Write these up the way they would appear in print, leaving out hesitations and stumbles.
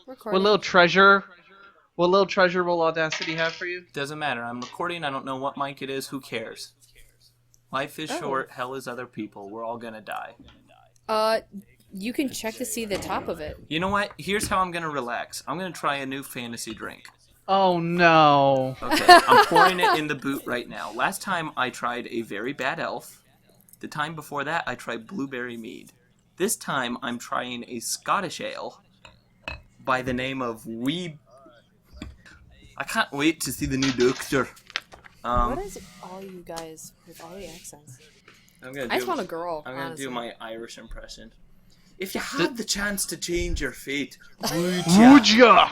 Recording. What little treasure will Audacity have for you? Doesn't matter. I'm recording. I don't know what mic it is. Who cares? Life is short. Hell is other people. We're all gonna die. You can check to see the top of it. You know what? Here's how I'm gonna relax. I'm gonna try a new fantasy drink. Oh no. Okay, I'm pouring it in the boot right now. Last time I tried a very bad elf. The time before that I tried blueberry mead. This time I'm trying a Scottish ale by the name of I can't wait to see the new Doctor. What is all you guys with all the accents? I just want a girl. I'm gonna do my Irish impression. If you had the chance to change your fate, would ya?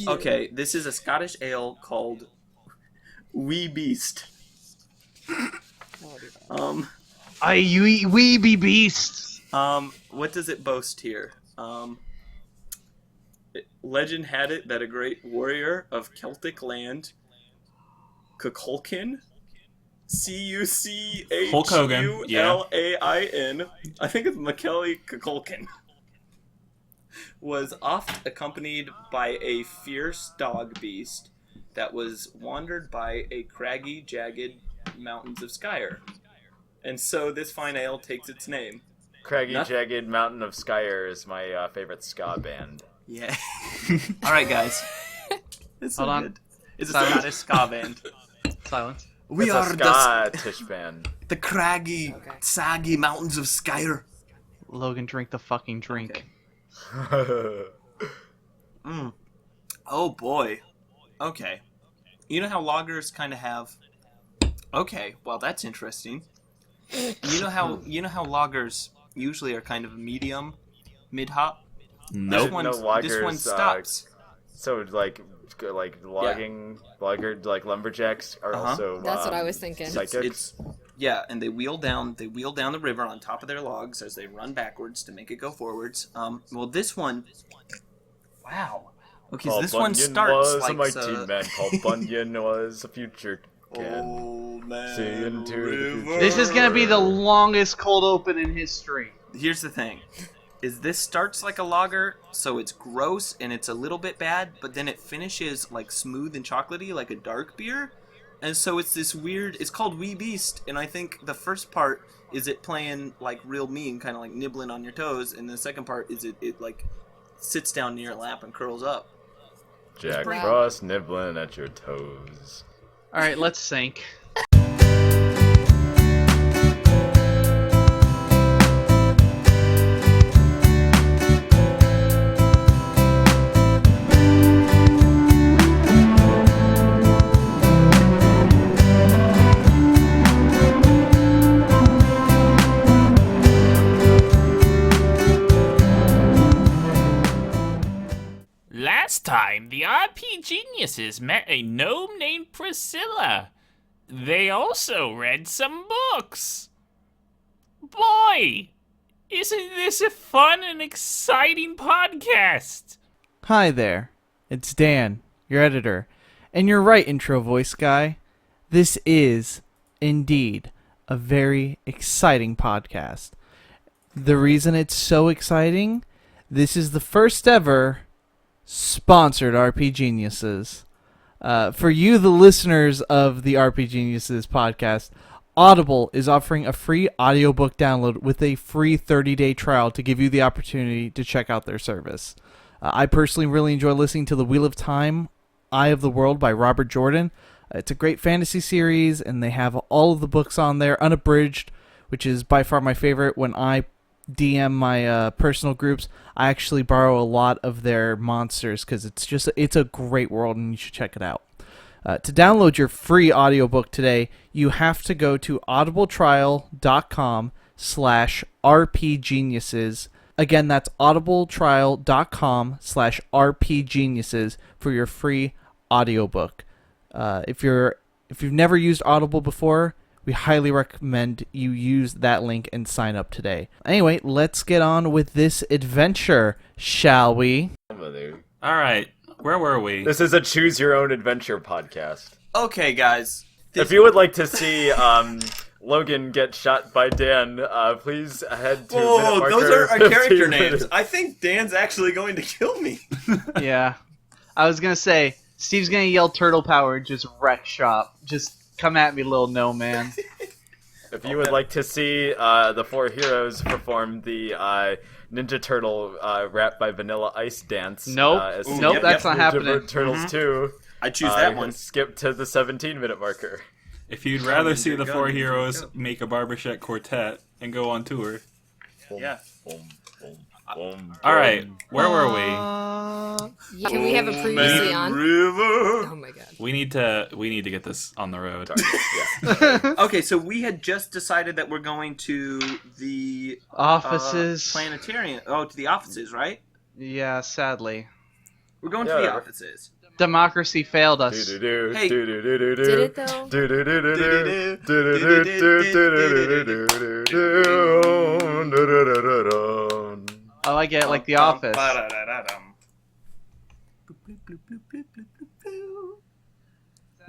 Okay, this is a Scottish ale called Wee Beast. Wee beast. What does it boast here? Legend had it that a great warrior of Celtic land, Cuchulainn, Cuchulain, I think it's Macaulay Cuchulain, was oft accompanied by a fierce dog beast that was wandered by a craggy, jagged mountains of Skyer. And so this fine ale takes its name. Craggy, Jagged Mountain of Skyer is my favorite ska band. Yeah. Alright, guys. It's so good. It's a Scottish ska band. Silence. We it's are a Scottish band. The craggy, saggy mountains of Skyer. Logan, drink the fucking drink. Okay. Oh boy. Okay. You know how loggers kind of have... Okay, well that's interesting. You know how loggers usually are kind of medium, mid-hop? Nope. This one stops. So like logging, lumberjacks are also. That's what I was thinking. Psychics. Yeah, and they wheel down the river on top of their logs as they run backwards to make it go forwards. Well, this one. Wow. Okay, so this one starts was like a mighty man. Paul Bunyan was a future. Old man. See into the future. This is gonna be the longest cold open in history. Here's the thing. Is this starts like a lager, so it's gross and it's a little bit bad, but then it finishes like smooth and chocolatey, like a dark beer. And so it's this weird, it's called Wee Beast, and I think the first part is it playing like real mean, kind of like nibbling on your toes, and the second part is it like sits down near your lap and curls up. Jack Frost nibbling at your toes. Alright, let's sync. Last time, the RPGeniuses met a gnome named Priscilla. They also read some books. Boy, isn't this a fun and exciting podcast? Hi there, it's Dan, your editor, and you're right, intro voice guy. This is, indeed, a very exciting podcast. The reason it's so exciting, this is the first ever sponsored RPGeniuses. For you, the listeners of the RPGeniuses podcast, Audible is offering a free audiobook download with a free 30-day trial to give you the opportunity to check out their service. I personally really enjoy listening to The Wheel of Time, Eye of the World by Robert Jordan. It's a great fantasy series, and they have all of the books on there, unabridged, which is by far my favorite. When I DM my personal groups, I actually borrow a lot of their monsters because it's a great world and you should check it out. To download your free audiobook today, you have to go to audibletrial.com/rpgeniuses. Again, that's audibletrial.com/rpgeniuses for your free audiobook. If you've never used Audible before, we highly recommend you use that link and sign up today. Anyway, let's get on with this adventure, shall we? Alright, where were we? This is a choose your own adventure podcast. Okay, guys. If you would like to see Logan get shot by Dan, please head to minute marker those are our 15 character minutes. names. I think Dan's actually going to kill me. Yeah. I was gonna say, Steve's gonna yell turtle power, just wreck shop. Just come at me, little no man. If you would like to see the 4 heroes perform the Ninja Turtle rap by Vanilla Ice dance. Nope. Nope, that's not happening. Turtles 2. I choose that one. Skip to the 17-minute marker. If you'd rather see the 4 heroes make a barbershop quartet and go on tour. Yeah. All right, where were we? Can we have a previously on? River. Oh my god. We need to get this on the road. Okay, so we had just decided that we're going to the Offices. planetarium. Oh, to the offices, right? Yeah, sadly. We're going to the offices. Democracy failed us. Hey. Did it though? Oh, I get it, like The Office.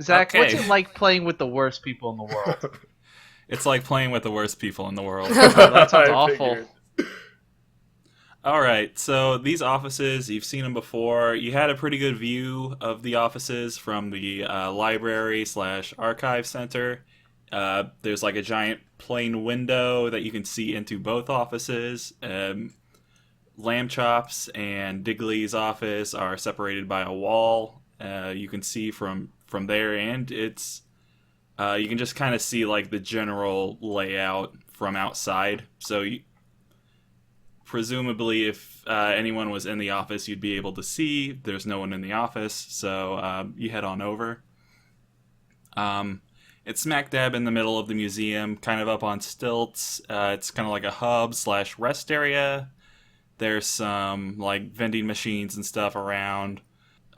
Zach, what's Okay. it like playing with the worst people in the world? It's like playing with the worst people in the world. That sounds I awful. figured. All right, so these offices, you've seen them before. You had a pretty good view of the offices from the library/archive center. There's like a giant plain window that you can see into both offices. Lamb Chops and Digley's office are separated by a wall. You can see from there, and it's you can just kind of see like the general layout from outside. So presumably, if anyone was in the office, you'd be able to see. There's no one in the office, so you head on over. It's smack dab in the middle of the museum, kind of up on stilts. It's kind of like a hub/rest area. There's some like vending machines and stuff around.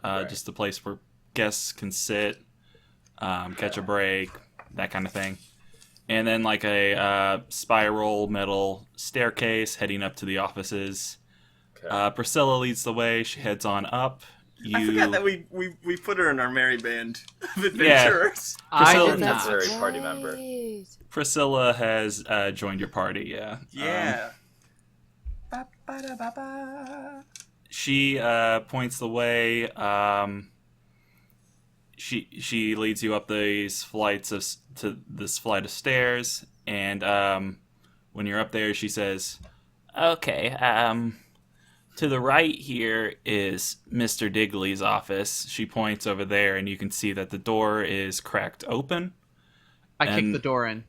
Just a place where guests can sit, catch a break, that kind of thing. And then like a spiral metal staircase heading up to the offices. Okay. Priscilla leads the way. She heads on up. I forgot that we put her in our merry band of Yeah. adventurers. I Priscilla- did not. Very party member. Priscilla has joined your party, yeah. Yeah. She points the way. She leads you up these to this flight of stairs, and when you're up there, she says, "Okay, to the right here is Mr. Digley's office." She points over there, and you can see that the door is cracked open. I kicked the door in.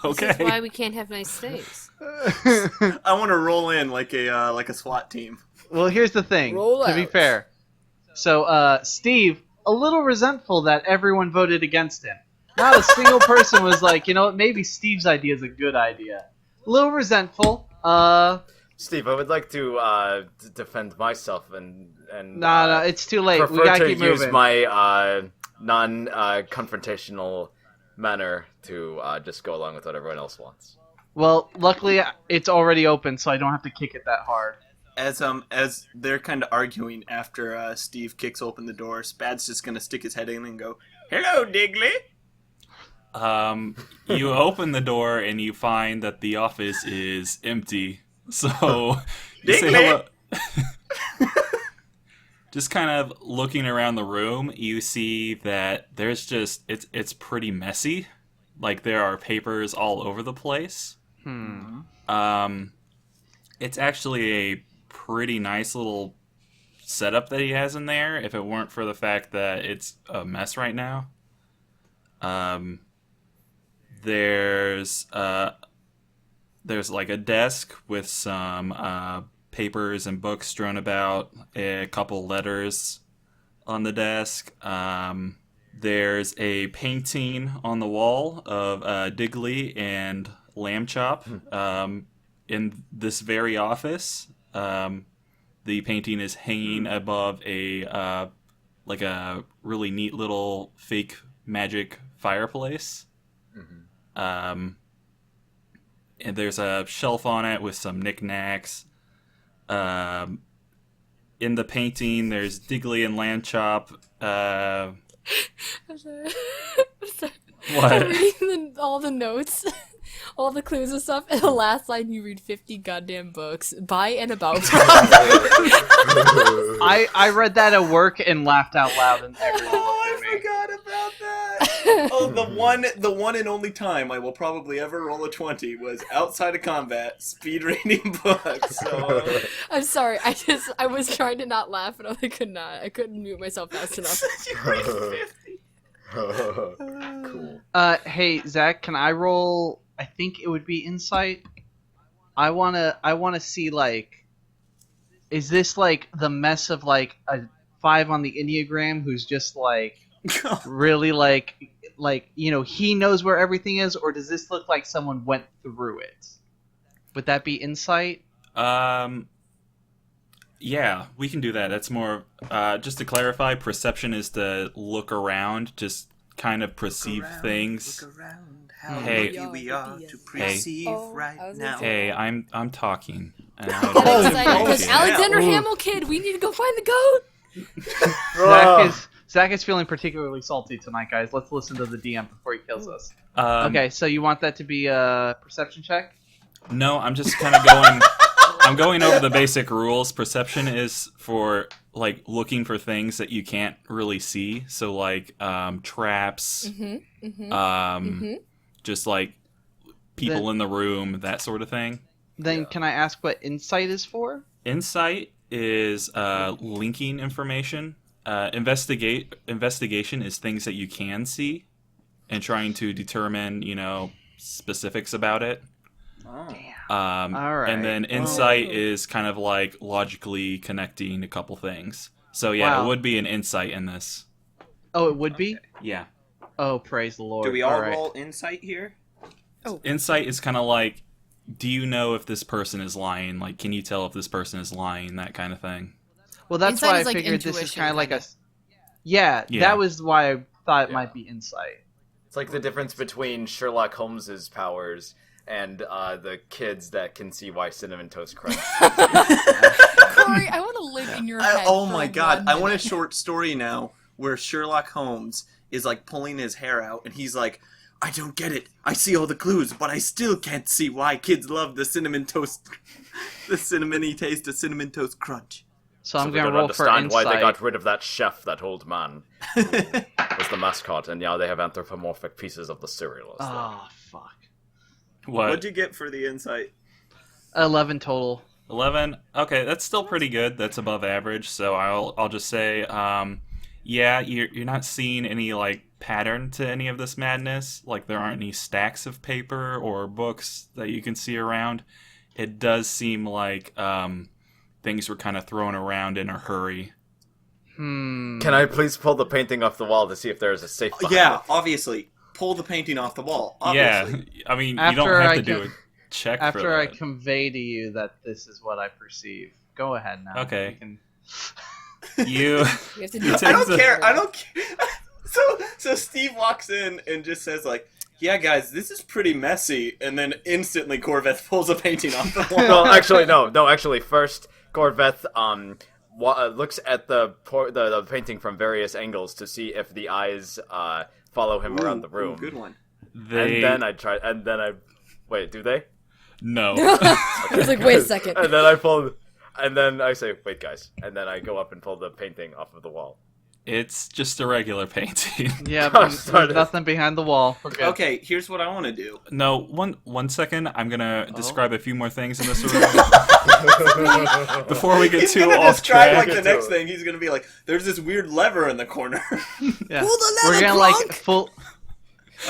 Okay. This is why we can't have nice things. I want to roll in like a SWAT team. Well, here's the thing. Roll to be out. fair, so Steve, a little resentful that everyone voted against him. Not a single person was like, you know what, maybe Steve's idea is a good idea. A little resentful. Steve, I would like to defend myself and No, it's too late. prefer We gotta to keep use moving. my non-confrontational manner to just go along with what everyone else wants. Well, luckily it's already open, so I don't have to kick it that hard. As they're kind of arguing after Steve kicks open the door, Spad's just gonna stick his head in and go, "Hello, Digley." You open the door and you find that the office is empty. So you say Digley! hello. Just kind of looking around the room, you see that there's just it's pretty messy. Like there are papers all over the place. It's actually a pretty nice little setup that he has in there. If it weren't for the fact that it's a mess right now. There's like a desk with some papers and books strewn about, a couple letters on the desk. There's a painting on the wall of Digley and Lamb Chop in this very office. The painting is hanging above a really neat little fake magic fireplace. And there's a shelf on it with some knickknacks. In the painting, there's Digley and Lamb Chop I'm sorry. I'm sorry. What? I'm reading all the notes, all the clues and stuff, and the last line you read 50 goddamn books by and about I read that at work and laughed out loud, and everyone Oh, looked at I me. forgot about that. Oh, the one and only time I will probably ever roll a 20 was outside of combat, speed reading books. So I'm sorry. I was trying to not laugh, but I could not. I couldn't mute myself fast enough. you read 50. Cool. Hey Zach, can I roll? I think it would be insight. I wanna see, like, is this like the mess of like a 5 on the Enneagram who's just like really like he knows where everything is, or does this look like someone went through it? Would that be insight? Yeah, we can do that. That's more, just to clarify, perception is to look around, just kind of perceive things. Look around, how Hey. lucky we are to perceive Oh, I right was gonna now. say- Hey, I'm talking. And I Get don't- excited because Oh, Alexander yeah. Hamill kid. We need to go find the goat. Zach is feeling particularly salty tonight, guys. Let's listen to the DM before he kills us. Okay, so you want that to be a perception check? No, I'm just kind of going. I'm going over the basic rules. Perception is for like looking for things that you can't really see. So like traps, just like people in the room, that sort of thing. Then can I ask what insight is for? Insight is linking information. Investigation is things that you can see, and trying to determine, specifics about it. Oh. All right. And then insight is kind of like logically connecting a couple things. So yeah, Wow. it would be an insight in this. Oh, it would be? Yeah. Oh, praise the Lord. Do we all right. roll insight here? Insight is kind of like, do you know if this person is lying? Like, can you tell if this person is lying? That kind of thing. Well, that's Insight why I is like figured this is intuition, kind of like a... kinda. Yeah, Yeah. that was why I thought it Yeah. might be insight. It's like the difference between Sherlock Holmes's powers and the kids that can see why Cinnamon Toast Crunch. Corey, I want to live in your head. Oh for my god, 1 I want a minute. short story now where Sherlock Holmes is like pulling his hair out and he's like, I don't get it. I see all the clues, but I still can't see why kids love the cinnamon toast, the cinnamony taste of Cinnamon Toast Crunch. So So I'm they going to don't roll for understand insight. why they got rid of that chef, that old man, who was the mascot, and now they have anthropomorphic pieces of the cereal as well. Oh, fuck. What? What'd you get for the insight? 11 total. 11. Okay, that's still pretty good. That's above average. So I'll just say, yeah, you're not seeing any like pattern to any of this madness. Like there aren't any stacks of paper or books that you can see around. It does seem like things were kind of thrown around in a hurry. Hmm. Can I please pull the painting off the wall to see if there is a safe behind Yeah, it? obviously. Pull the painting off the wall. Obviously. Yeah, I mean, you After don't have I to do can- a check for After I that. convey to you that this is what I perceive. Go ahead now. Okay. You can... You. We have to You do take I don't the- care. I don't care. So Steve walks in and just says like, "Yeah, guys, this is pretty messy," and then instantly Corveth pulls a painting off the wall. No, actually, no. Actually, first, Corveth looks at the painting from various angles to see if the eyes follow him around the room. Ooh, good one. They. And then I wait. Do they? No. I was like, wait a second. And then I pull, and then I say, "Wait, guys!" And then I go up and pull the painting off of the wall. It's just a regular painting. Yeah, Oh, but sorry. there's nothing behind the wall. We're good. Okay, here's what I want to do. No, one second. I'm gonna describe a few more things in this room before we get He's too gonna off describe track. like the next thing. He's gonna be like, "There's this weird lever in the corner." Yeah. Pull the We're lever, gonna like Gronk! full.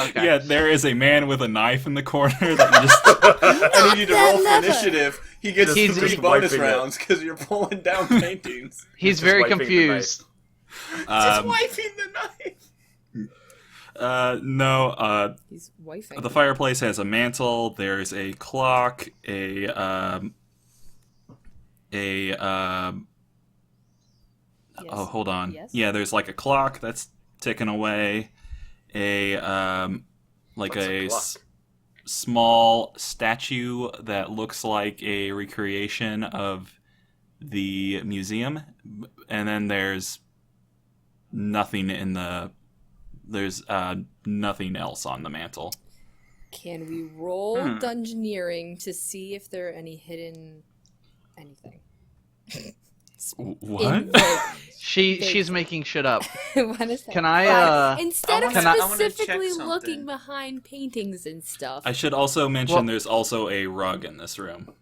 Okay. Yeah, there is a man with a knife in the corner that you just. I need you to that roll for lever. initiative. He gets He's 3 just bonus wiping it. rounds because you're pulling down paintings. He's just very wiping the confused. Just Um, wiping the knife. no, He's wifing. the fireplace has a mantle. There's a clock. A Yes. Oh, hold on. Yes? Yeah, there's like a clock that's ticking away. A like What's a a clock? small statue that looks like a recreation of the museum, and then there's nothing in the there's nothing else on the mantle. Can we roll dungeoneering to see if there are any hidden anything? What? She's making shit up. What is that? Can I, Instead of I wanna check specifically something. looking behind paintings and stuff. I should also mention Well- there's also a rug in this room.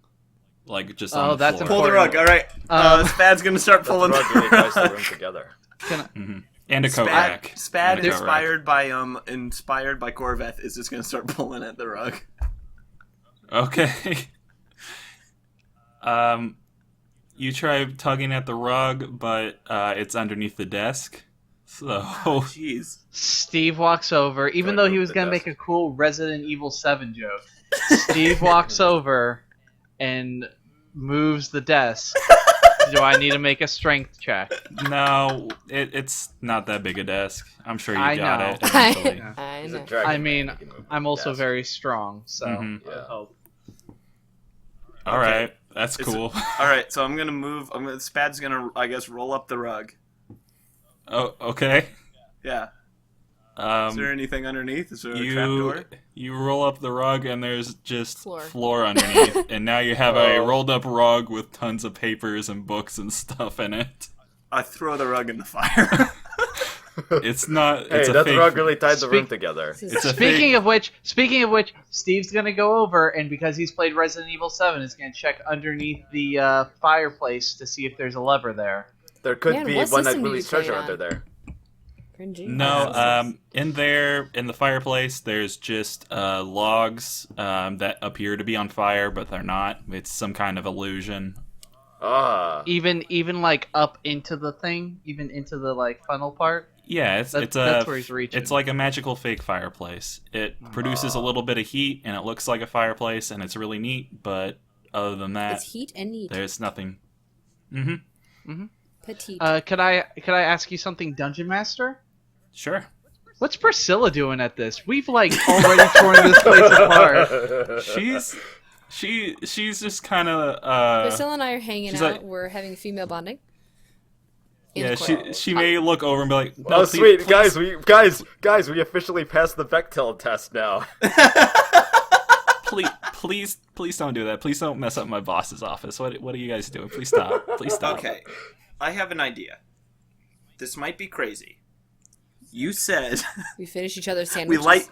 Like, just on the that's floor. Pull the rug. All right. Spad's gonna start pulling The the rug really ties the rug. room together. And a coat rack. Spad, And a coat rack. inspired by Corveth, is just gonna start pulling at the rug. Okay. You try tugging at the rug, but it's underneath the desk. So Jeez. Steve walks over, even though he was gonna make a cool Resident Evil 7 joke. Steve walks over and moves the desk. Do I need to make a strength check? no, it's not that big a desk. I'm sure you I got know. it eventually. I He's a know. dragon I man, mean, he can move I'm also desk. very strong, so Mhm. I hope. All right, that's It's- cool. All right, so I'm gonna move. Spad's gonna, I guess, roll up the rug. Oh, okay. Yeah. Is there Um, anything underneath? Is there a trapdoor? you roll up the rug and there's just Floor. floor underneath, and now you have a Oh. rolled up rug with tons of papers and books and stuff in it. I throw the rug in the fire. It's not. Hey, It's a that fake. rug really tied the room Speak- together. This is- It's a Speaking fake. of which, Steve's gonna go over, and because he's played Resident Evil 7, is gonna check underneath the fireplace to see if there's a lever there. There could Man, be what one that system do you released play treasure on? under there. Cringy. No, in there, in the fireplace, there's just logs that appear to be on fire, but they're not. It's some kind of illusion. Ah. Even like up into the thing, even into the like funnel part. Yeah, That's where he's reaching. it's like a magical fake fireplace. It produces a little bit of heat, and it looks like a fireplace, and it's really neat. But other than that, It's heat and neat. there's nothing. Petite. Could I ask you something, Dungeon Master? Sure. What's Priscilla doing at this? We've like already torn this place apart. She's just kind of Priscilla and I are hanging she's out. like- We're having female bonding. In yeah. the corner. She may look over and be like, Oh, "No, sweet, please, guys, we officially passed the Bechtel test now. please don't do that. Please don't mess up my boss's office. What are you guys doing? Please stop. Please stop." Okay, I have an idea. This might be crazy. You said We finish each other's we sandwiches. light.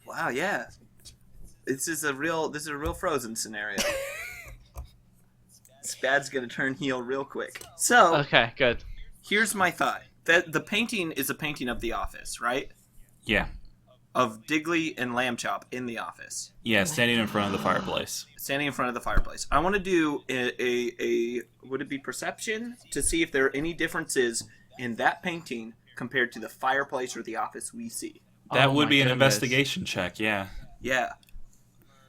Wow, yeah. This is a real Frozen scenario. Spad's gonna turn heel real quick. So Okay, good. here's my thought. The painting is a painting of the office, right? Yeah. Of Digley and Lamb Chop in the office, Yeah, standing in front of the fireplace. standing in front of the fireplace. I want to do a would it be perception to see if there are any differences in that painting compared to the fireplace or the office we see. That Oh would my be an goodness. investigation check, yeah. Yeah.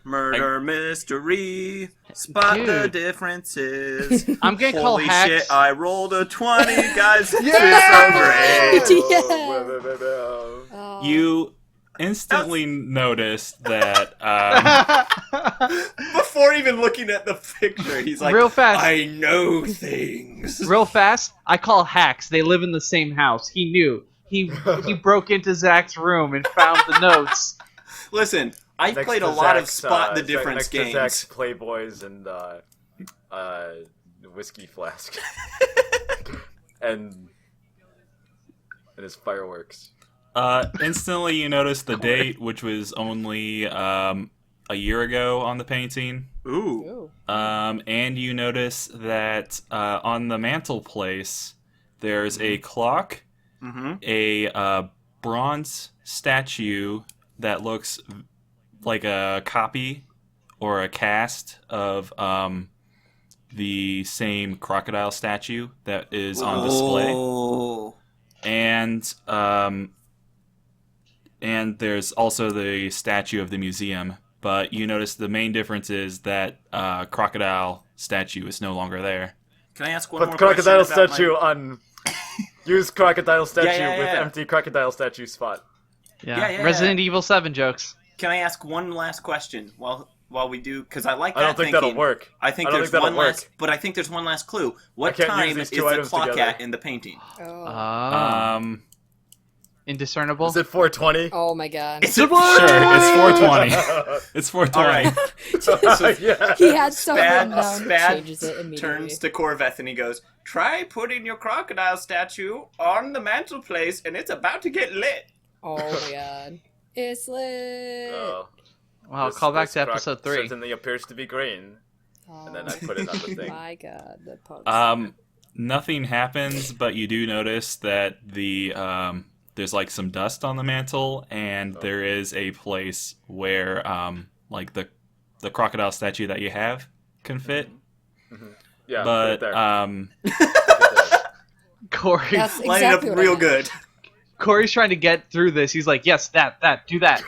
Murder mystery. Spot the Dude. differences. I'm gonna call Holy hacks. shit! I rolled a 20, guys. This is so great. Oh. You instantly notice that Before even looking at the picture, he's like, Real fast. I know things. Real fast, I call hacks. They live in the same house. He knew. He broke into Zach's room and found the notes. Listen, I Next played to a lot of Zach's, spot the difference next to games. Zach's Playboys and whiskey flask and his fireworks. instantly you notice the date, which was only a year ago on the painting. Ooh. Ooh. And you notice that on the mantelpiece there's a clock, Mm-hmm. a bronze statue that looks like a copy or a cast of the same crocodile statue that is on display. Oh. And there's also the statue of the museum. But you notice the main difference is that crocodile statue is no longer there. Can I ask one Put more crocodile question about statue on. Use crocodile statue yeah, with yeah. empty crocodile statue spot. Yeah. Yeah. Resident Evil 7 jokes. Can I ask one last question while we do? Because I like that I don't think thinking. that'll work. I think I don't there's think that'll one work. last, but I think there's one last clue. What can't use time these is two the items clock together. at in the painting? Oh. Ah. Indiscernible. Is it 420? Oh my god. It's Sure, it's 420. It's 420. All right. Yeah. He had stuff written down, Spad changes it immediately. turns to Corveth and he goes, "Try putting your crocodile statue on the mantelpiece, and it's about to get lit." Oh my god. It's lit. Oh, Wow, this- call back this to croc episode 3. Certainly appears to be green. Oh, And then I put it on the thing. my god, the pugs. Nothing happens, but you do notice that there's like some dust on the mantle, and there is a place where like the crocodile statue that you have can fit. Yeah, But put it there. Corey, That's Line it exactly up what I real meant. good. Corey's trying to get through this. He's like, yes, that, do that.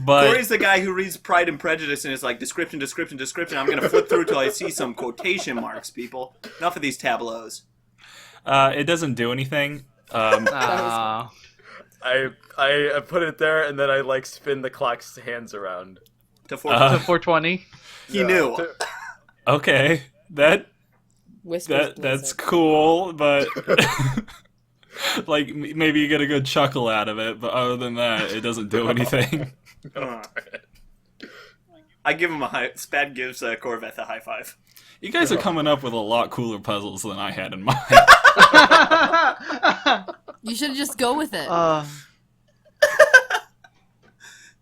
But Corey's the guy who reads Pride and Prejudice and is like, description. I'm gonna flip through till I see some quotation marks, people. Enough of these tableaus. it doesn't do anything. Aw. I put it there, and then I like spin the clock's hands around. To To 420. 420. He knew. Okay, that's Whispers cool, but like maybe you get a good chuckle out of it. But other than that, it doesn't do anything. I give him a high. Spad gives Corveth a high five. You guys are coming up with a lot cooler puzzles than I had in mind. You should just go with it.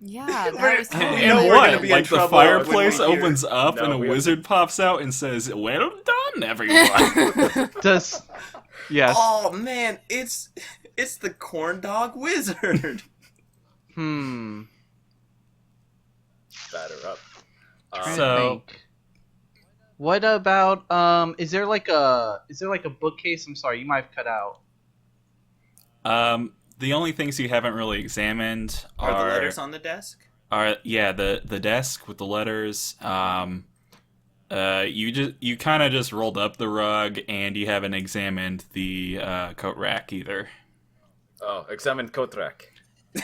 Yeah, that was cool. We know And we're what? gonna be in Like the trouble when fireplace we hear- opens up No, and a we- wizard pops out and says, "Well done, everyone." Does yes. Oh man, it's the corn dog wizard. Hmm. Batter up. Trying to So- think. What about is there like a bookcase? I'm sorry, you might have cut out. The only things you haven't really examined Are the letters on the desk? the desk with the letters. You kind of just rolled up the rug, and you haven't examined the coat rack either. Oh, examine coat rack.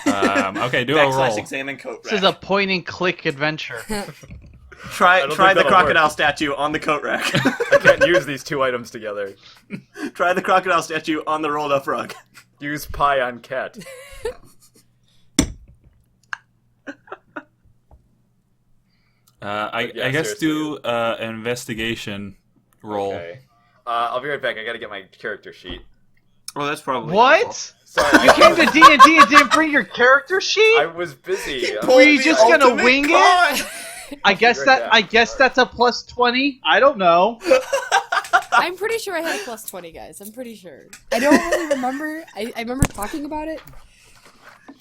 Okay, do a Backslash roll. examine coat This rack. is a point and click adventure. Try don't the think that'll crocodile work. statue on the coat rack. I can't use these two items together. Try the crocodile statue on the rolled up rug. Use pie on cat. I Yeah, guess seriously. do an investigation roll. Okay. I'll be right back. I gotta get my character sheet. Well, that's probably What? Sorry, You came to D&D and didn't bring your character sheet? I was busy. Were you just gonna wing it? I guess Right that's a plus 20. I don't know. I'm pretty sure I had a plus 20, guys. I'm pretty sure. I don't really remember. I remember talking about it.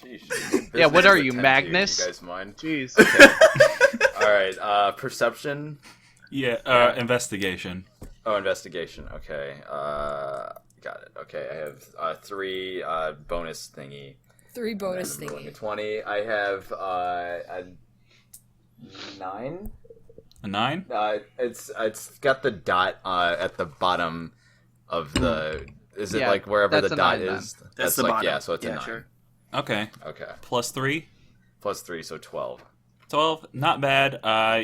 Sheesh. Yeah, what are Business you, attend Magnus? You guys mind? Jeez. All right. Perception. Yeah, investigation. Oh, investigation. Okay. Got it. Okay, I have 3 bonus thingy. 3 bonus And I'm rolling a thingy. 20. I have a 9. A 9? It's got the dot at the bottom of the. Is it Yeah, like wherever that's the a dot 9 then. is? That's the like bottom. yeah. So it's a Yeah, 9. sure. Okay. Okay. Plus 3? Plus 3, so 12. 12, not bad.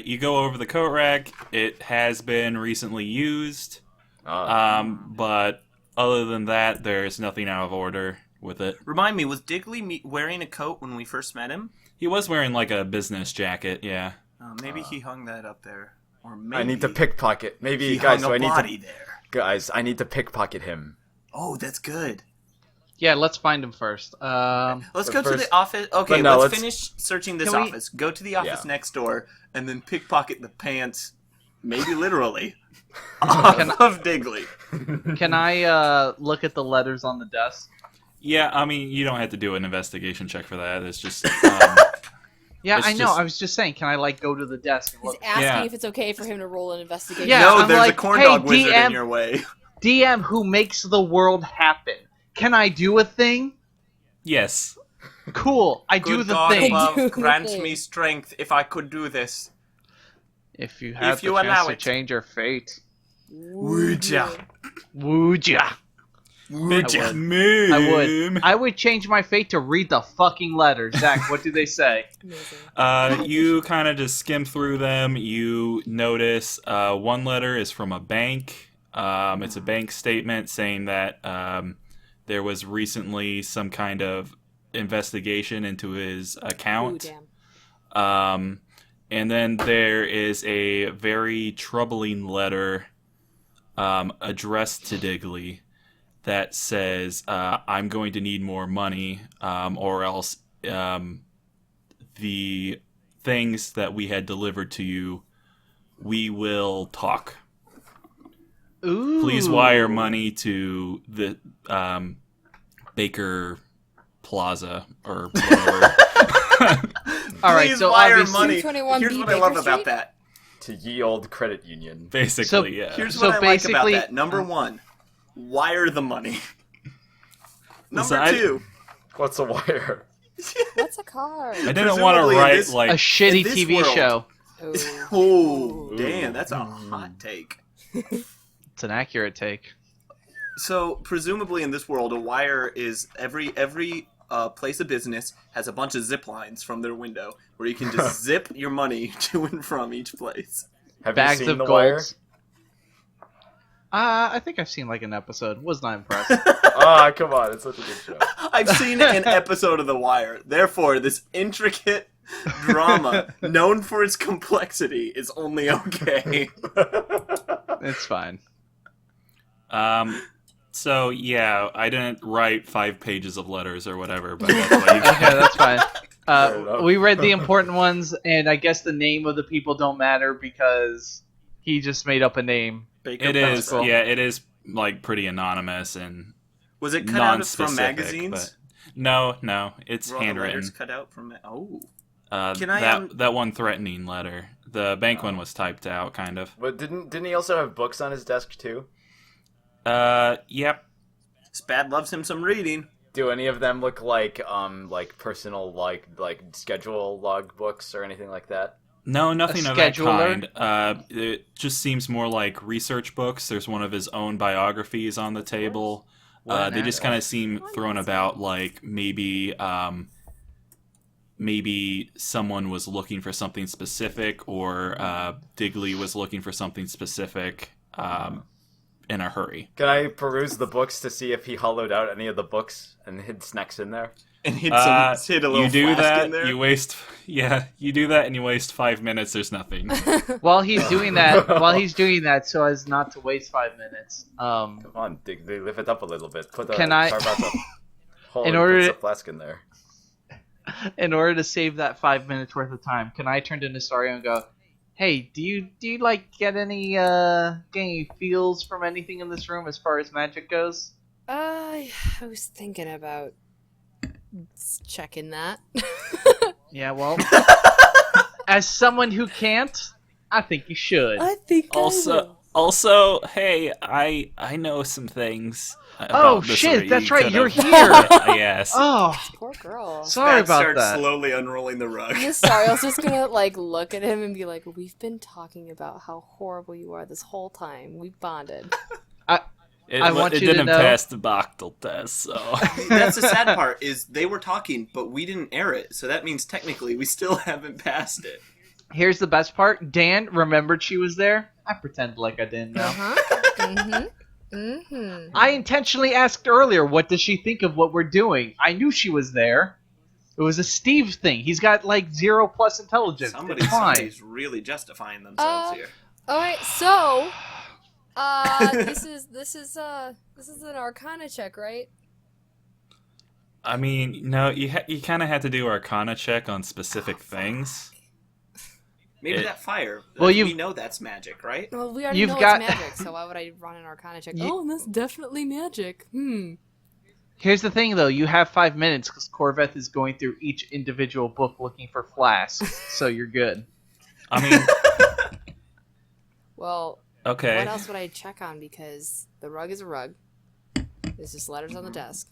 You go over the coat rack. It has been recently used, but other than that, there's nothing out of order with it. Remind me, was Digley wearing a coat when we first met him? He was wearing like a business jacket, yeah. Maybe he hung that up there. Or maybe I need to pickpocket. Maybe he guys. hung So a I need body to there. guys. I need to pickpocket him. Oh, that's good. Yeah, let's find him first. Let's But go to first- the office. Okay, but no, let's let's- finish searching this Can we- office. Go to the office Yeah. next door, and then pickpocket the pants, maybe literally, of Digley. Can I look at the letters on the desk? Yeah, I mean, you don't have to do an investigation check for that. It's just, Yeah, It's I know. just- I was just saying, can I like go to the desk and He's look? asking Yeah. if it's okay for him to roll an investigation. Yeah, no, I'm there's a like, corn hey, dog wizard DM. in your way. DM who makes the world happen. Can I do a thing? yes. Cool. I do Good the God thing. above, Do the grant thing. me strength if I could do this. If you have If you the chance allow to it. change your fate, Would ya? would ya? Would ya? would. I would. I would change my fate to read the fucking letters. Zach, what do they say? Amazing. You kind of just skim through them. You notice one letter is from a bank. It's a bank statement saying that there was recently some kind of investigation into his account. Ooh, damn. And then there is a very troubling letter addressed to Digley that says, I'm going to need more money, or else the things that we had delivered to you, we will talk. Ooh. Please wire money to the Baker Plaza or whatever. All right, Please so wire obviously, money. 221 Here's B what I love Baker about Street? that. To ye old credit union. Basically, So, yeah. Here's So what I like about basically- that. Number one, wire the money. Listen, Number two, What's a wire? What's a card? I didn't want to presumably in write this- like a shitty in this TV world- show. Oh. oh damn, that's a hot take. It's an accurate take. So presumably in this world, a wire is every place of business has a bunch of zip lines from their window where you can just zip your money to and from each place. Have Bags you seen of The Wire? golds. I think I've seen like an episode. Was not impressed. Ah, come on, it's such a good show. I've seen an episode of The Wire. Therefore, this intricate drama, known for its complexity, is only okay. It's fine. So yeah, I didn't write 5 pages of letters or whatever, but that's why you Okay, that's fine. Fair enough. We read the important ones, and I guess the name of the people don't matter because he just made up a name. Baker It is, Plaza. yeah, it is like pretty anonymous and Was it cut out from non-specific. magazines? But no, it's Were all the handwritten. letters cut out from it? Oh. Uh, Can I, that one threatening letter. The bank one was typed out, kind of. But didn't he also have books on his desk too? Yep. Spad loves him some reading. Do any of them look like personal like schedule log books or anything like that? No, nothing of that scheduler? kind. It just seems more like research books. There's one of his own biographies on the table. What an They just asshole. kind of seem thrown about like maybe someone was looking for something specific, or Digley was looking for something specific in a hurry. Can I peruse the books to see if he hollowed out any of the books and hid snacks in there? And hid a little You do flask that, in there. you waste, you do that, and you waste 5 minutes. There's nothing. While he's doing that, so as not to waste 5 minutes. Come on, they lift it up a little bit. Carve out the hole In and order put to- the flask in there. In order to save that 5 minutes worth of time, can I turn to Nestariel and go, "Hey, do you like get any feels from anything in this room as far as magic goes?" I was thinking about checking that. Yeah, well, as someone who can't, I think you should. I think Also, hey, I know some things. Oh, About this shit, that that's you right, you're could've- here. Yes. Oh, Poor girl. sorry Spad about starts that. slowly unrolling the rug. Nestariel's just gonna look at him and be like, "We've been talking about how horrible you are this whole time. We bonded." I want it you to didn't know- pass the Bachtel test, so. That's the sad part, is they were talking, but we didn't air it, so that means technically we still haven't passed it. Here's the best part. Dan remembered she was there. I pretend like I didn't know. Uh-huh. I intentionally asked earlier, what does she think of what we're doing? I knew she was there. It was a Steve thing. He's got 0+ intelligence. It's fine. Somebody's really justifying themselves here. All right, so this is an Arcana check, right? I mean, no, you kind of had to do Arcana check on specific things. Maybe It- that fire. Well, we you've- know that's magic, right? Well, we already You've know got- it's magic, so why would I run an Arcana check? You- Oh, that's definitely magic. Here's the thing, though. You have 5 minutes because Corveth is going through each individual book looking for flasks, so you're good. I mean, Well, okay. what else would I check on? Because the rug is a rug. There's just letters on the desk.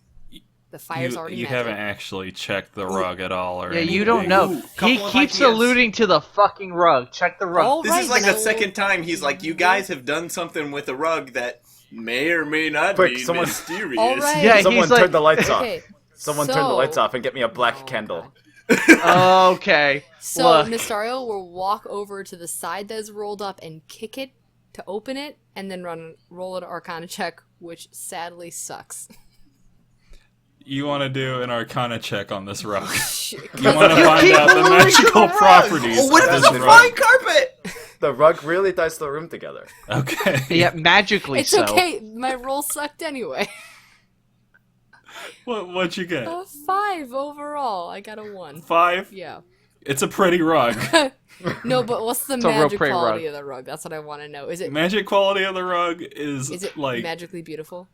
The fire's already You magic. haven't actually checked the rug at all, or Yeah, anything. you don't know. Ooh, He couple of keeps ideas. alluding to the fucking rug. Check the rug. Oh, This right, is like then the I- second time he's like, you guys have done something with a rug that may or may not Quick, be someone- mysterious. All right. Yeah, Someone he's like- turn the lights off. Okay. Someone turn the so- lights off and get me a black Oh, candle. God. Okay. So Look. Nestariel will walk over to the side that is rolled up and kick it to open it, and then roll an Arcana check, which sadly sucks. You want to do an Arcana check on this rug. Shh. You want to find out the magical properties. Oh, what if of it's this a rug. flying carpet? The rug really ties the room together. Okay. Yeah, magically It's so. okay. My roll sucked anyway. What'd you get? 5 overall. I got a 1. 5? Yeah. It's a pretty rug. No, but what's the It's a real magic pretty quality rug. of the rug? That's what I want to know. Is it Magic quality of the rug is it like magically beautiful?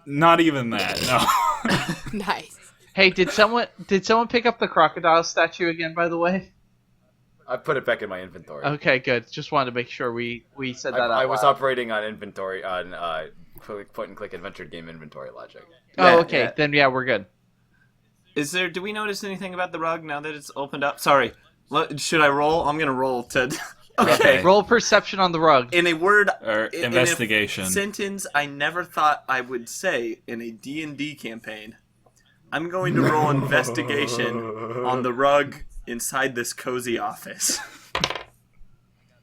not even that. No. Nice. Hey, did someone pick up the crocodile statue again? By the way. I put it back in my inventory. Okay, good. Just wanted to make sure we said that. I out was loud. operating on inventory on point and click adventure game inventory logic. Oh, okay. Yeah. Then yeah, we're good. Do we notice anything about the rug now that it's opened up? Sorry. Should I roll? I'm gonna roll to. Okay. Roll perception on the rug. In a word, Or in investigation. a sentence I never thought I would say in a D&D campaign. I'm going to roll investigation on the rug inside this cozy office.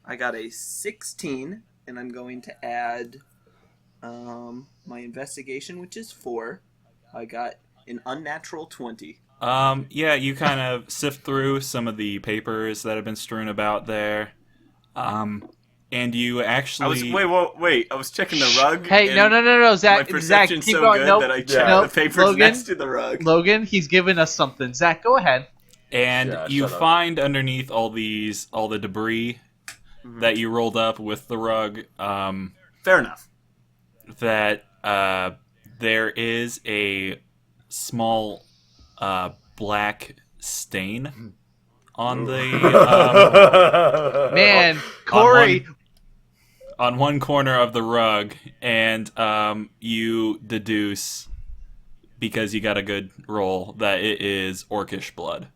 I got a 16, and I'm going to add my investigation, which is 4. I got an unnatural 20. Yeah, you kind of sift through some of the papers that have been strewn about there. And you actually Wait. I was checking the rug. Hey, and no, My Zach, perception's keep so going. good Nope. that I checked Nope. the papers Logan? next to the rug. Logan, he's giving us something. Zach, go ahead. and Yeah, you shut up. find underneath all the debris that you rolled up with the rug, Fair enough. that there is a small black stain on the Man, Corey. on one corner of the rug, and you deduce, because you got a good roll, that it is orcish blood.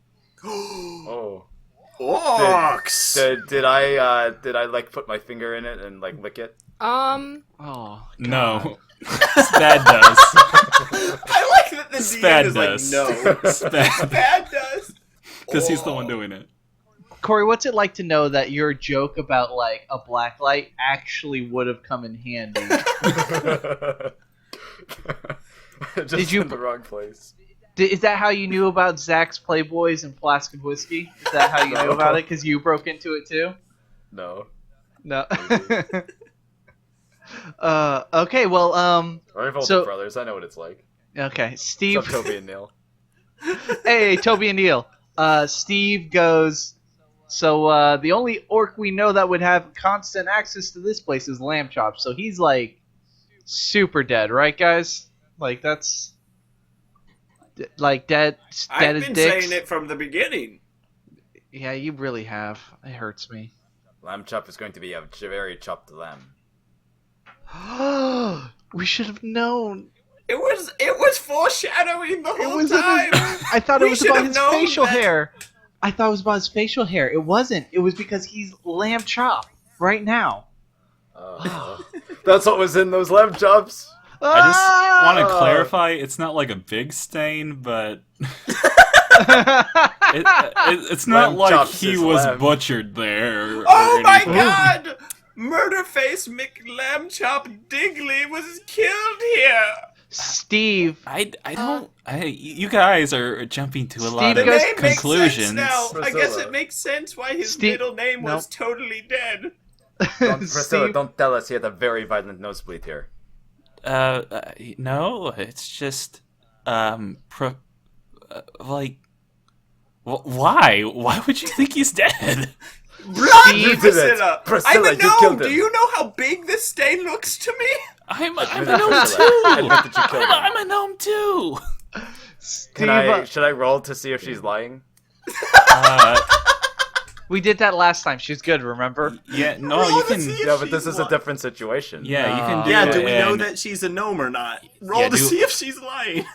Oh. Orcs! Did I like put my finger in it and like lick it? Oh, No, Spad does. I like that the Spad DM is does. like, no. Spad, Bad does. because he's the one doing it. Corey, what's it like to know that your joke about like a black light actually would have come in handy? Just Did you- in the wrong place? Is that how you knew about Zach's Playboys and Flask of Whiskey? Is that how you knew about it? Because you broke into it too? No. No. Okay, well, Revolt So- Brothers, I know what it's like. okay, Steve. What's up, Toby and Neil? Hey, Toby and Neil. Steve goes, so the only orc we know that would have constant access to this place is Lamb Chop. So he's like super dead, right, guys? Like that's like dead I've as been dicks. saying it from the beginning. Yeah, you really have. It hurts me. Lamb chop is going to be a very chopped lamb. We should have known. It was foreshadowing the whole was time. I thought We it was should about have his known facial that. hair. I thought it was about his facial hair. It wasn't. It was because he's Lamb Chop right now. That's what was in those lamb chops. I just want to Ah! clarify, it's not like a big stain, but it's not Lamb like chops he is was lamb. butchered there. Oh or my anything. god! Murderface McLambchop Digley was killed here! Steve. You guys are jumping to a lot Steve of The goes- name makes conclusions. sense now. I guess Priscilla. it makes sense why his Steve- middle name was Nope. totally dead. Priscilla, Steve, don't tell us he had a very violent nosebleed here. No, it's just, like, why? Why would you think he's dead? Run, You did it. Priscilla! Priscilla, I'm a you gnome! killed him. Do you know how big this stain looks to me? I'm Admit a it, gnome Priscilla. too. Admit that you killed him. I'm a gnome too. Steve, Should I roll to see if she's lying? we did that last time. She's good, remember? Yeah, no, Roll you to can. see if Yeah, but she's this is a lying. different situation. Yeah, you can do. Yeah, it do we know and that she's a gnome or not? Roll Yeah, to do- see if she's lying.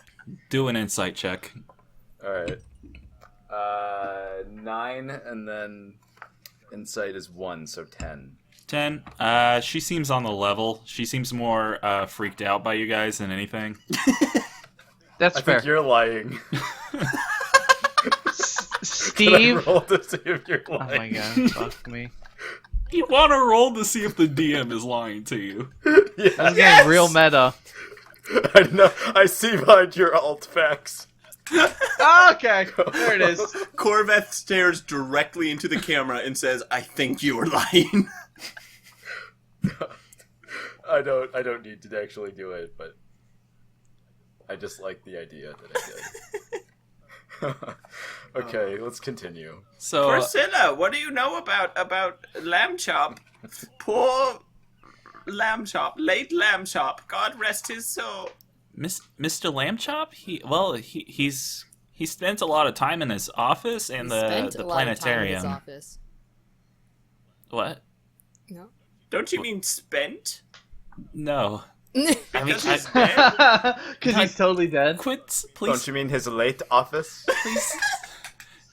Do an insight check. Alright. 9, and then insight is 1, so 10. 10. She seems on the level. She seems more freaked out by you guys than anything. That's I fair. think you're lying. Can I Steve. roll to see if you're Oh my lying? god, fuck me. You want to roll to see if the DM is lying to you. Yeah. I'm getting real meta. I know. I see behind your alt facts. Okay, there it is. Corveth stares directly into the camera and says, "I think you are lying." I don't need to actually do it, but I just like the idea that I did. Okay, let's continue. So Priscilla, what do you know about Lamb Chop? Poor Lamb Chop, late Lamb Chop. God rest his soul. Mr. Lambchop, he spends a lot of time in his office and the planetarium. His office. What? No. Don't you mean spent? No. I mean, Because he's dead? Because he's totally dead. quit, Don't please, you mean his late office?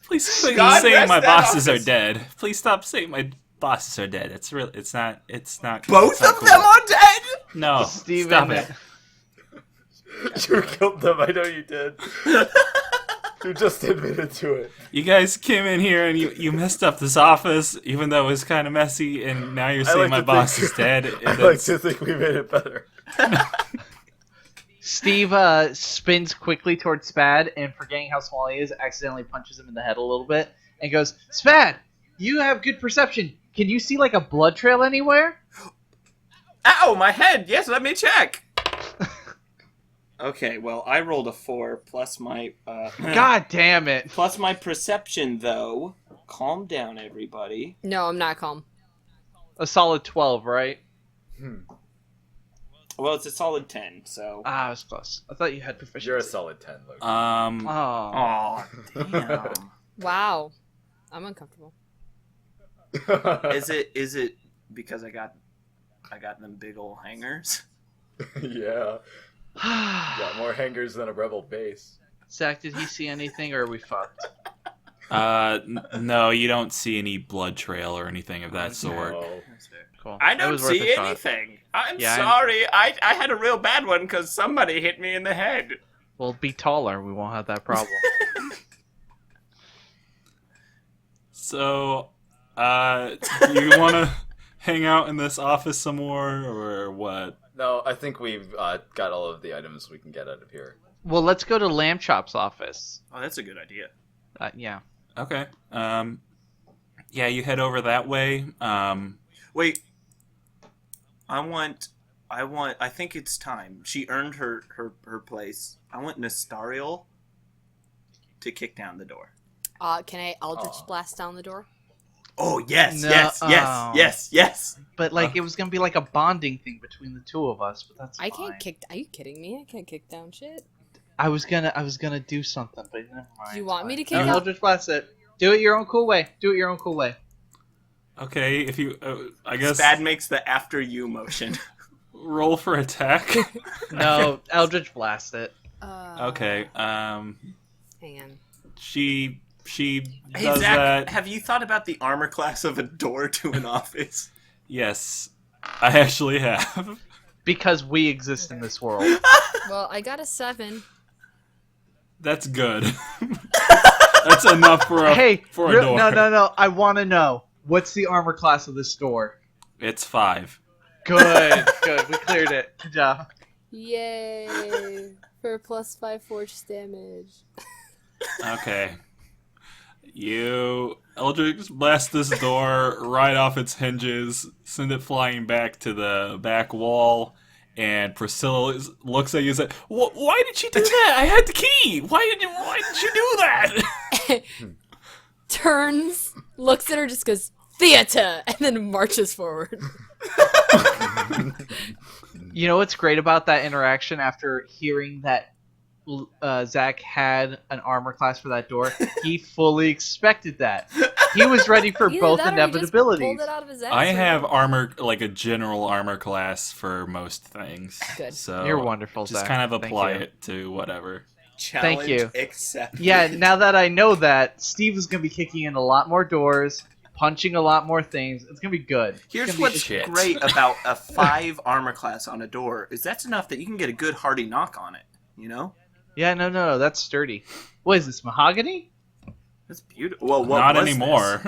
please quit God saying rest my that bosses are office. dead. Please stop saying my bosses are dead. It's real. It's not. Both it's not of cool. them are dead? No, Steven, stop it. You killed them. I know you did. You just admitted to it. You guys came in here and you messed up this office, even though it was kind of messy, and now you're saying my boss is dead. I like to think we made it better. Steve spins quickly towards Spad and, forgetting how small he is, accidentally punches him in the head a little bit and goes, "Spad, you have good perception. Can you see like a blood trail anywhere?" Ow, my head! Yes, let me check! Okay, well, I rolled a 4 plus my, God damn it. plus my perception, though. Calm down, everybody. No, I'm not calm. A solid 12, right? Well, it's a solid 10, so... Ah, I was close. I thought you had proficiency. You're a solid 10, Luke. Oh. Aw, damn. Wow. I'm uncomfortable. Is it because I got them big ol' hangers? Yeah. Got more hangers than a rebel base. Zach, did he see anything, or are we fucked? No, you don't see any blood trail or anything of that sort. Oh. Cool. I That don't was worth see a shot. anything. I'm Yeah, sorry. I had a real bad one because somebody hit me in the head. Well, be taller. We won't have that problem. So, do you want to hang out in this office some more, or what? No, I think we've got all of the items we can get out of here. Well, let's go to Lamb Chop's office. Oh, that's a good idea. Yeah. Okay. Yeah, you head over that way. Wait. I think it's time. She earned her place. I want Nestariel to kick down the door. Can I Eldritch Aw. Blast down the door? Oh, yes, No, yes, yes, oh. yes, yes. But, like, it was going to be like a bonding thing between the two of us, but that's I fine. can't kick. Are you kidding me? I can't kick down shit. I was gonna do something, but never mind. Do you want me to It's kick fine. out? Eldritch Blast it. Do it your own cool way. Do it your own cool way. Okay, if you, I guess, Spad makes the after you motion. roll for attack. No, Eldritch Blast it. Okay. Hang on. She Hey, does Zach, that. have you thought about the armor class of a door to an office? Yes, I actually have. Because we exist in this world. Well, I got a 7. That's good. That's enough for a Hey, for a door. no. I want to know. What's the armor class of this door? It's 5. Good. We cleared it. Good job. Yay! For +5 force damage. Okay. You Eldritch blast this door right off its hinges, send it flying back to the back wall, and Priscilla looks at you and says, "Why did she do that? I had the key. Why did you do that?" Turns, looks at her, just goes, "Theater!" and then marches forward. You know what's great about that interaction after hearing that Zach had an armor class for that door? He fully expected that. He was ready for Either both that or he just inevitabilities. pulled it out of his ass, I or- have armor, like a general armor class for most things. Good. So You're wonderful, just Zach. kind of Thank apply you. it to whatever. Challenge you. accepted. Yeah, now that I know that, Steve is going to be kicking in a lot more doors, punching a lot more things. It's going to be good. It's Here's gonna be- what's shit. great about a 5 armor class on a door is that's enough that you can get a good hearty knock on it. You know, Yeah, no, that's sturdy. What is this, mahogany? that's beautiful. Well, what Not was anymore.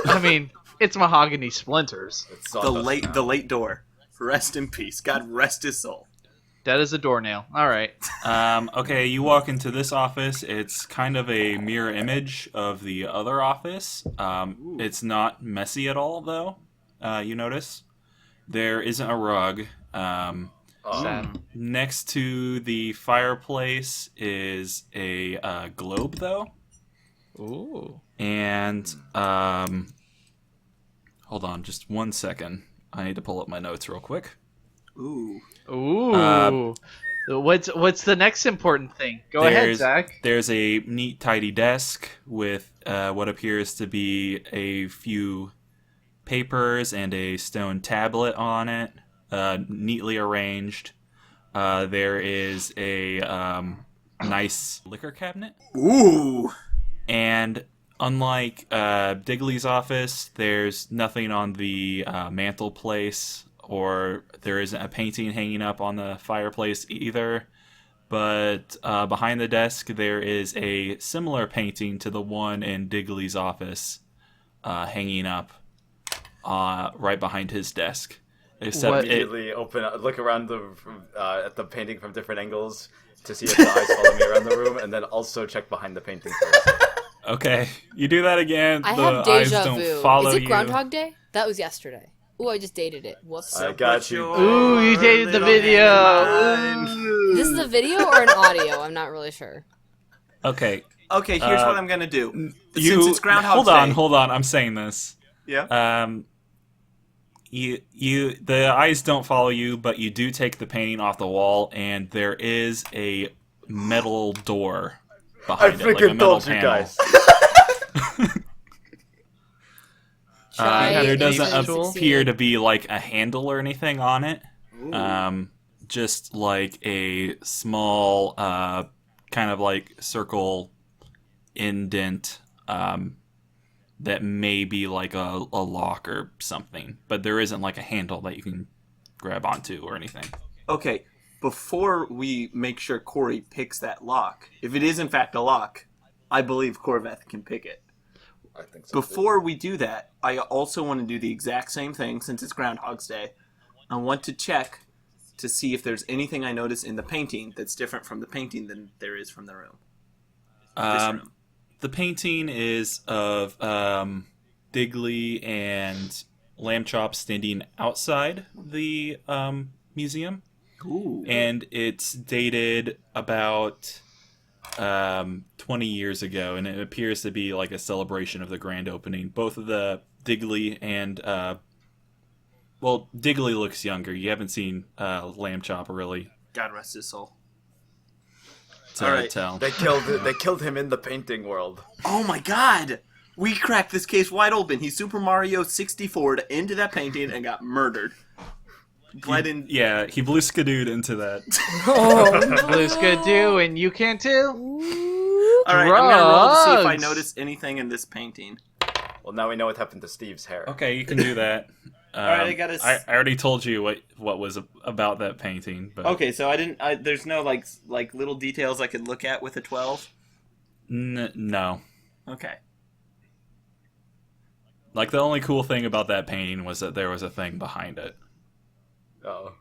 I mean, it's mahogany splinters. It's this? The late door. Rest in peace. God rest his soul. Dead as a doornail. All right. Okay, you walk into this office. It's kind of a mirror image of the other office. It's not messy at all, though. You notice there isn't a rug. Sad. Next to the fireplace is a globe, though. Ooh. And hold on, just 1 second. I need to pull up my notes real quick. Ooh. Ooh. What's the next important thing? Go ahead, Zach. There's a neat, tidy desk with what appears to be a few papers and a stone tablet on it, neatly arranged. There is a nice liquor cabinet. Ooh. And unlike Digley's office, there's nothing on the mantelpiece, or there isn't a painting hanging up on the fireplace either. But behind the desk, there is a similar painting to the one in Digley's office hanging up right behind his desk. Except Immediately look around at the painting from different angles to see if the eyes follow me around the room, and then also check behind the painting first. Okay, you do that again. I the have eyes deja don't vu. follow Is it you. Groundhog Day? That was yesterday. Ooh, I just dated it. Whoops. I got you. Ooh, you dated the video. Ooh. This is a video or an audio? I'm not really sure. Okay, Okay, here's what I'm gonna do. you Since it's Groundhog hold on. I'm saying this. Yeah. The eyes don't follow you, but you do take the painting off the wall, and there is a metal door I behind it, like a freaking metal told you panel. guys. Try There and doesn't succeed. appear to be like a handle or anything on it. Ooh. Just like a small, kind of like circle indent that may be like a lock or something, but there isn't like a handle that you can grab onto or anything. Okay, before we make sure Corey picks that lock, if it is in fact a lock, I believe Corveth can pick it. I think so. Before we do that, I also want to do the exact same thing since it's Groundhog's Day. I want to check to see if there's anything I notice in the painting that's different from the painting than there is from the room. This room. The painting is of Digley and Lamb Chop standing outside the museum. Ooh. And it's dated about 20 years ago, and it appears to be like a celebration of the grand opening. Both of the Digley and well, Digley looks younger. You haven't seen Lamb Chop really God rest his soul. to All right. tell. They killed him in the painting world. Oh my god! We cracked this case wide open. He Super Mario 64'd into that painting and got murdered. Bled in... Yeah, he blue skidooed into that. Blue's good too, and you can too. Alright, I'm gonna roll to see if I Drugs. notice anything in this painting. Well, now we know what happened to Steve's hair. Okay, you can do that. Alright, I gotta... I already told you what was about that painting, but Okay, so I didn't... there's no, like little details I could look at with a 12? no. Okay. Like, the only cool thing about that painting was that there was a thing behind it. Oh.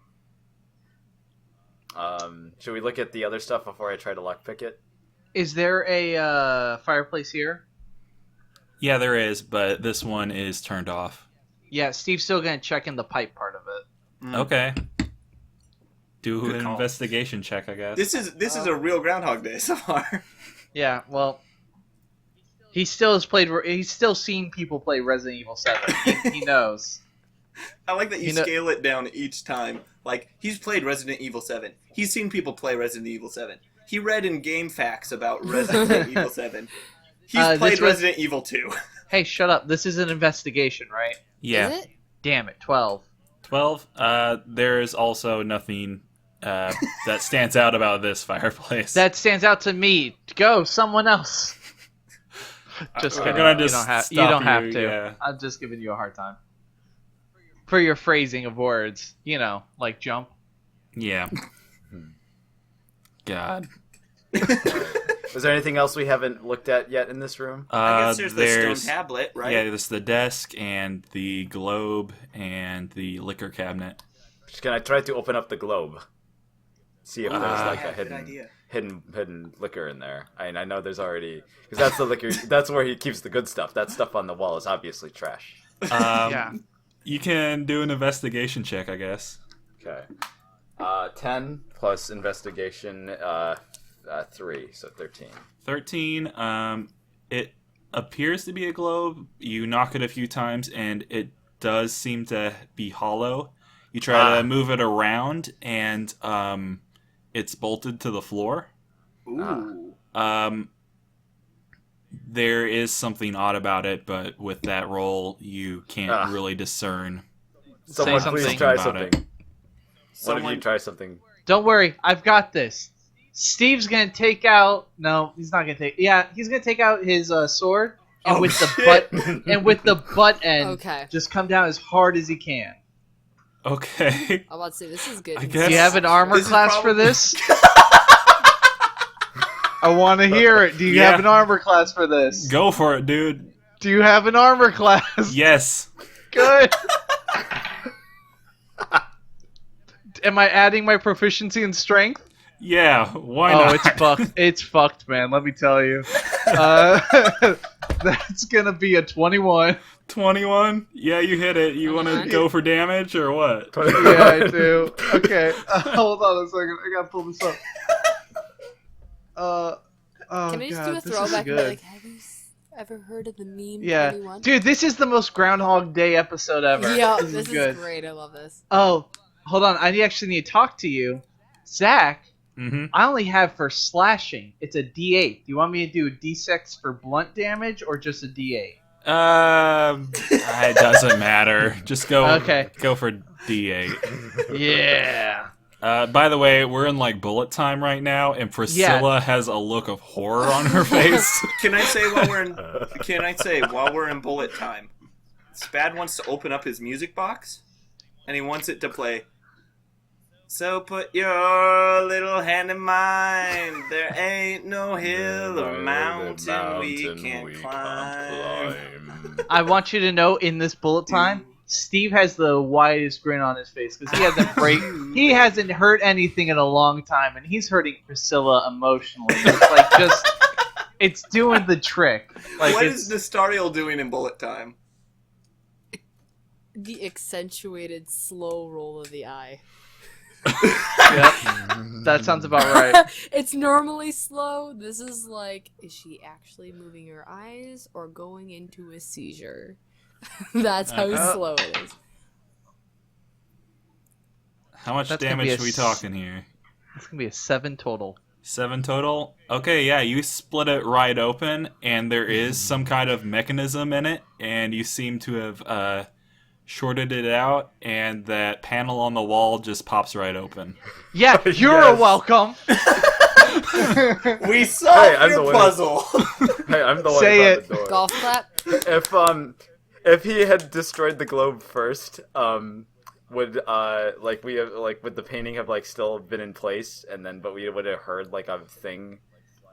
Should we look at the other stuff before I try to lockpick it? Is there a fireplace here? Yeah, there is, but this one is turned off. Yeah, Steve's still gonna check in the pipe part of it. Mm. Okay. Do Good an call. investigation check, I guess. This is a real Groundhog Day so far. Yeah, well, he still has played. He's still seen people play Resident Evil 7. He knows. I like that you You know- scale it down each time. Like, he's played Resident Evil 7. He's seen people play Resident Evil 7. He read in game facts about Resident Evil 7. He's This played was- Resident Evil 2. Hey, shut up. This is an investigation, right? Yeah. Is it? Damn it, 12. 12. There is also nothing that stands out about this fireplace. That stands out to me. Go, someone else. Just I'm kidding. gonna just you don't stop have you, to. yeah. I'm just giving you a hard time. For your phrasing of words, like jump. Yeah. God. Was there anything else we haven't looked at yet in this room? I guess there's the stone tablet, right? Yeah, there's the desk and the globe and the liquor cabinet. Can I try to open up the globe? See if there's like a good idea. hidden liquor in there. I know there's already, because that's the liquor. That's where he keeps the good stuff. That stuff on the wall is obviously trash. Yeah. You can do an investigation check, I guess. Okay. 10 plus investigation, 3, so 13. 13. It appears to be a globe. You knock it a few times, and it does seem to be hollow. You try to move it around, and it's bolted to the floor. Ooh. There is something odd about it, but with that roll, you can't really discern. Someone something please try about something. it. One of you try something. Don't worry, I've got this. Steve's gonna take out. No, he's not gonna take. Yeah, he's gonna take out his sword, and with the butt end, Okay. just come down as hard as he can. Okay. I'm about to say, this is good. I guess- Do you have an armor This is class for probably- this? I want to hear it. Do you have an armor class for this? Go for it, dude. Do you have an armor class? Yes. Good. Am I adding my proficiency in strength? Yeah, why Oh, not? it's fucked. It's fucked, man. Let me tell you. That's gonna be a 21. 21? Yeah, you hit it. You want to go for damage or what? Yeah, I do. Okay, hold on a second. I gotta pull this up. Oh, Can we just God, do a this is throwback and be good. like, have you ever heard of the meme Yeah, 21? dude, this is the most Groundhog Day episode ever. Yeah, this this is good. is great. I love this. Oh, hold on. I actually need to talk to you, Zach. Mm-hmm. I only have for slashing. It's a D8. Do you want me to do a D6 for blunt damage or just a D8? It doesn't matter. Just go. Okay. Go for D8. Yeah. By the way, we're in like bullet time right now, and Priscilla has a look of horror on her face. Can I say while we're in bullet time, Spad wants to open up his music box, and he wants it to play. So put your little hand in mine. There ain't no hill or mountain we can't climb. I want you to know in this bullet time, Steve has the widest grin on his face because he hasn't heard anything in a long time, and he's hurting Priscilla emotionally. It's like it's doing the trick. Like What is Nestariel doing in bullet time? The accentuated slow roll of the eye. Yep, that sounds about right. It's normally slow. This is like, is she actually moving her eyes or going into a seizure? That's how slow it is. How much That's gonna be damage a are we talking here? It's gonna be a 7 total. 7 total? Okay, yeah, you split it right open, and there is some kind of mechanism in it, and you seem to have shorted it out, and that panel on the wall just pops right open. Yeah, you're Yes. welcome. We solved I'm the your winner. puzzle. Hey, I'm the one Say who brought the door. Golf clap. If he had destroyed the globe first, would would the painting have like still been in place, and then but we would have heard like a thing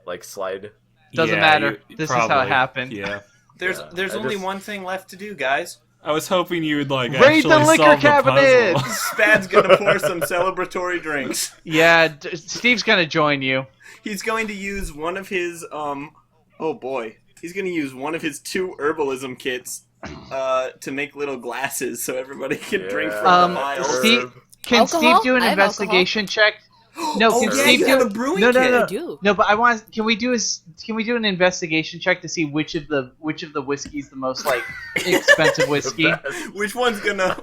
like slide? Doesn't Yeah, matter. you- This is how it probably. happened. Yeah. There's I only just- one thing left to do, guys. I was hoping you would like Raid the actually liquor solve cabinet! the puzzle. Spad's gonna pour some celebratory drinks. Yeah, Steve's gonna join you. He's going to use one of his oh boy. He's gonna use one of his 2 herbalism kits to make little glasses so everybody can drink from the vials. Steve, can Alcohol? Steve do an I have investigation check? No, Oh, can yeah, Steve you do have a brewing no, kit. no, no, I do. no. But I want. Can we do an investigation check to see which of the whiskey's the most like expensive whiskey? Which one's gonna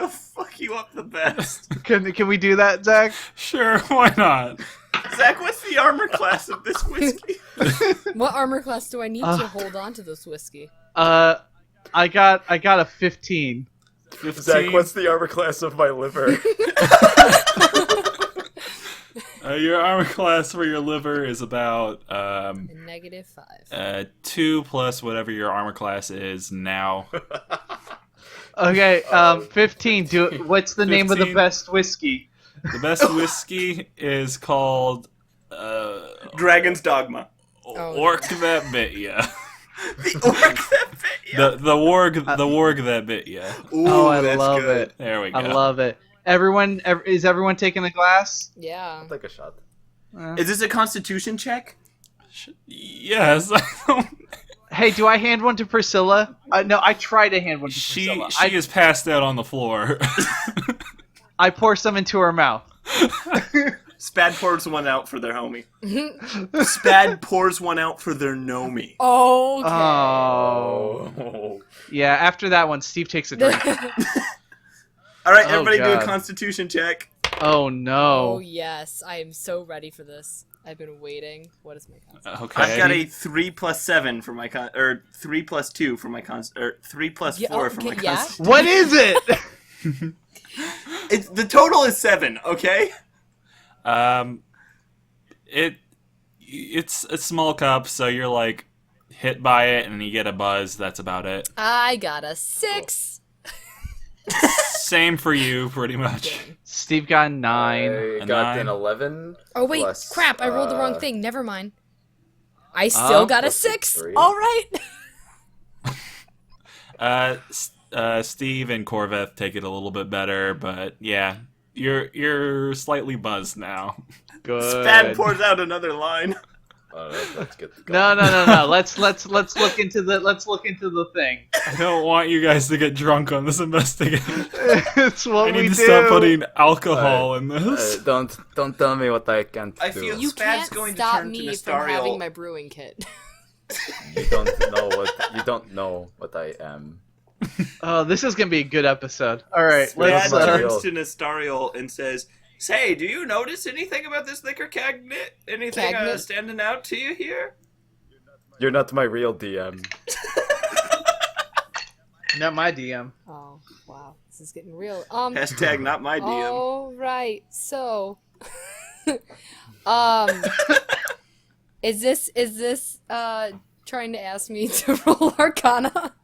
fuck you up the best? Can we do that, Zach? Sure, why not? Zach, what's the armor class of this whiskey? What armor class do I need to hold on to this whiskey? I got a 15. 15. Zach, what's the armor class of my liver? Your armor class for your liver is about A -5. 2 plus whatever your armor class is now. Okay, 15. What's the name of the 15. best whiskey? The best whiskey is called Dragon's Dogma. Orc That Bit Ya. The orc that bit you. The warg that bit ya. Ooh, Oh, I that's love good. it. There we go. I love it. Is everyone taking a glass? Yeah. I'll take a shot. Is this a Constitution check? Yes. Hey, do I hand one to Priscilla? No, I try to hand one to she Priscilla. is passed out on the floor. I pour some into her mouth. Spad pours one out for their homie. Spad pours one out for their nomie. Okay. Oh. Yeah, after that one, Steve takes a drink. All right, Oh, everybody do God. a Constitution check. Oh no. Oh yes, I am so ready for this. I've been waiting. What is my concept? Okay. I've got a 3 plus 7 for my or 3 plus 2 for my or 3 plus 4 for my yeah? Constitution. What is it? The total is 7. Okay. It's a small cup, so you're like hit by it and you get a buzz. That's about it. I got a 6. Same for you, pretty much. Steve got 9. I A got 9. an 11. Oh wait, plus, crap! I rolled the wrong thing. Never mind. I still got a plus 6. 3. All right. Steve and Corveth take it a little bit better, but yeah, you're slightly buzzed now. Good. Spad pours out another line. Oh, that's good. No. Let's look into the thing. I don't want you guys to get drunk on this investigation. It's what I we need do. to stop putting alcohol in this. Don't tell me what I can't I do. feel- You Spad's can't going to stop turn to me from Nestariel. having my brewing kit. You don't know what I am. Oh, this is gonna be a good episode. All right, Spad let's. turns to Nestariel and says, "Say, do you notice anything about this liquor cabinet? Anything Cabinet? standing out to you here?" You're not my real DM. Not my DM. Oh wow, this is getting real. Hashtag not my DM. All right, so, is this trying to ask me to roll Arcana?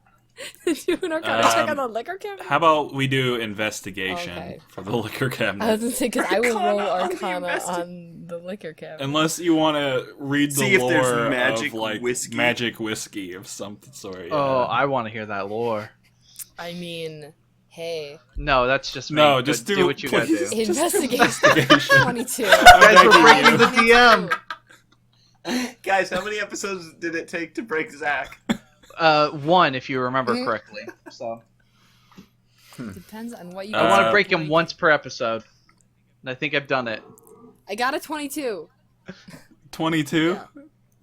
Do an Arcana check on the liquor cabinet? How about we do investigation Okay. for the liquor I was cabinet? gonna say because I will roll Arcana on the Arcana investi- on the liquor cabinet. Unless you want to read the See if there's lore magic of like whiskey. magic whiskey of some sort. Yeah. Oh, I want to hear that lore. I mean, hey, No, that's just me. No, but just do do what you gotta do. please. investigation Investigation. 22. You guys were breaking the 22. DM. Guys, how many episodes did it take to break Zach? 1 if you remember Mhm. correctly. So Depends on what you. I want to Uh, break him once per episode, and I think I've done it. I got a 22. 22, Yeah.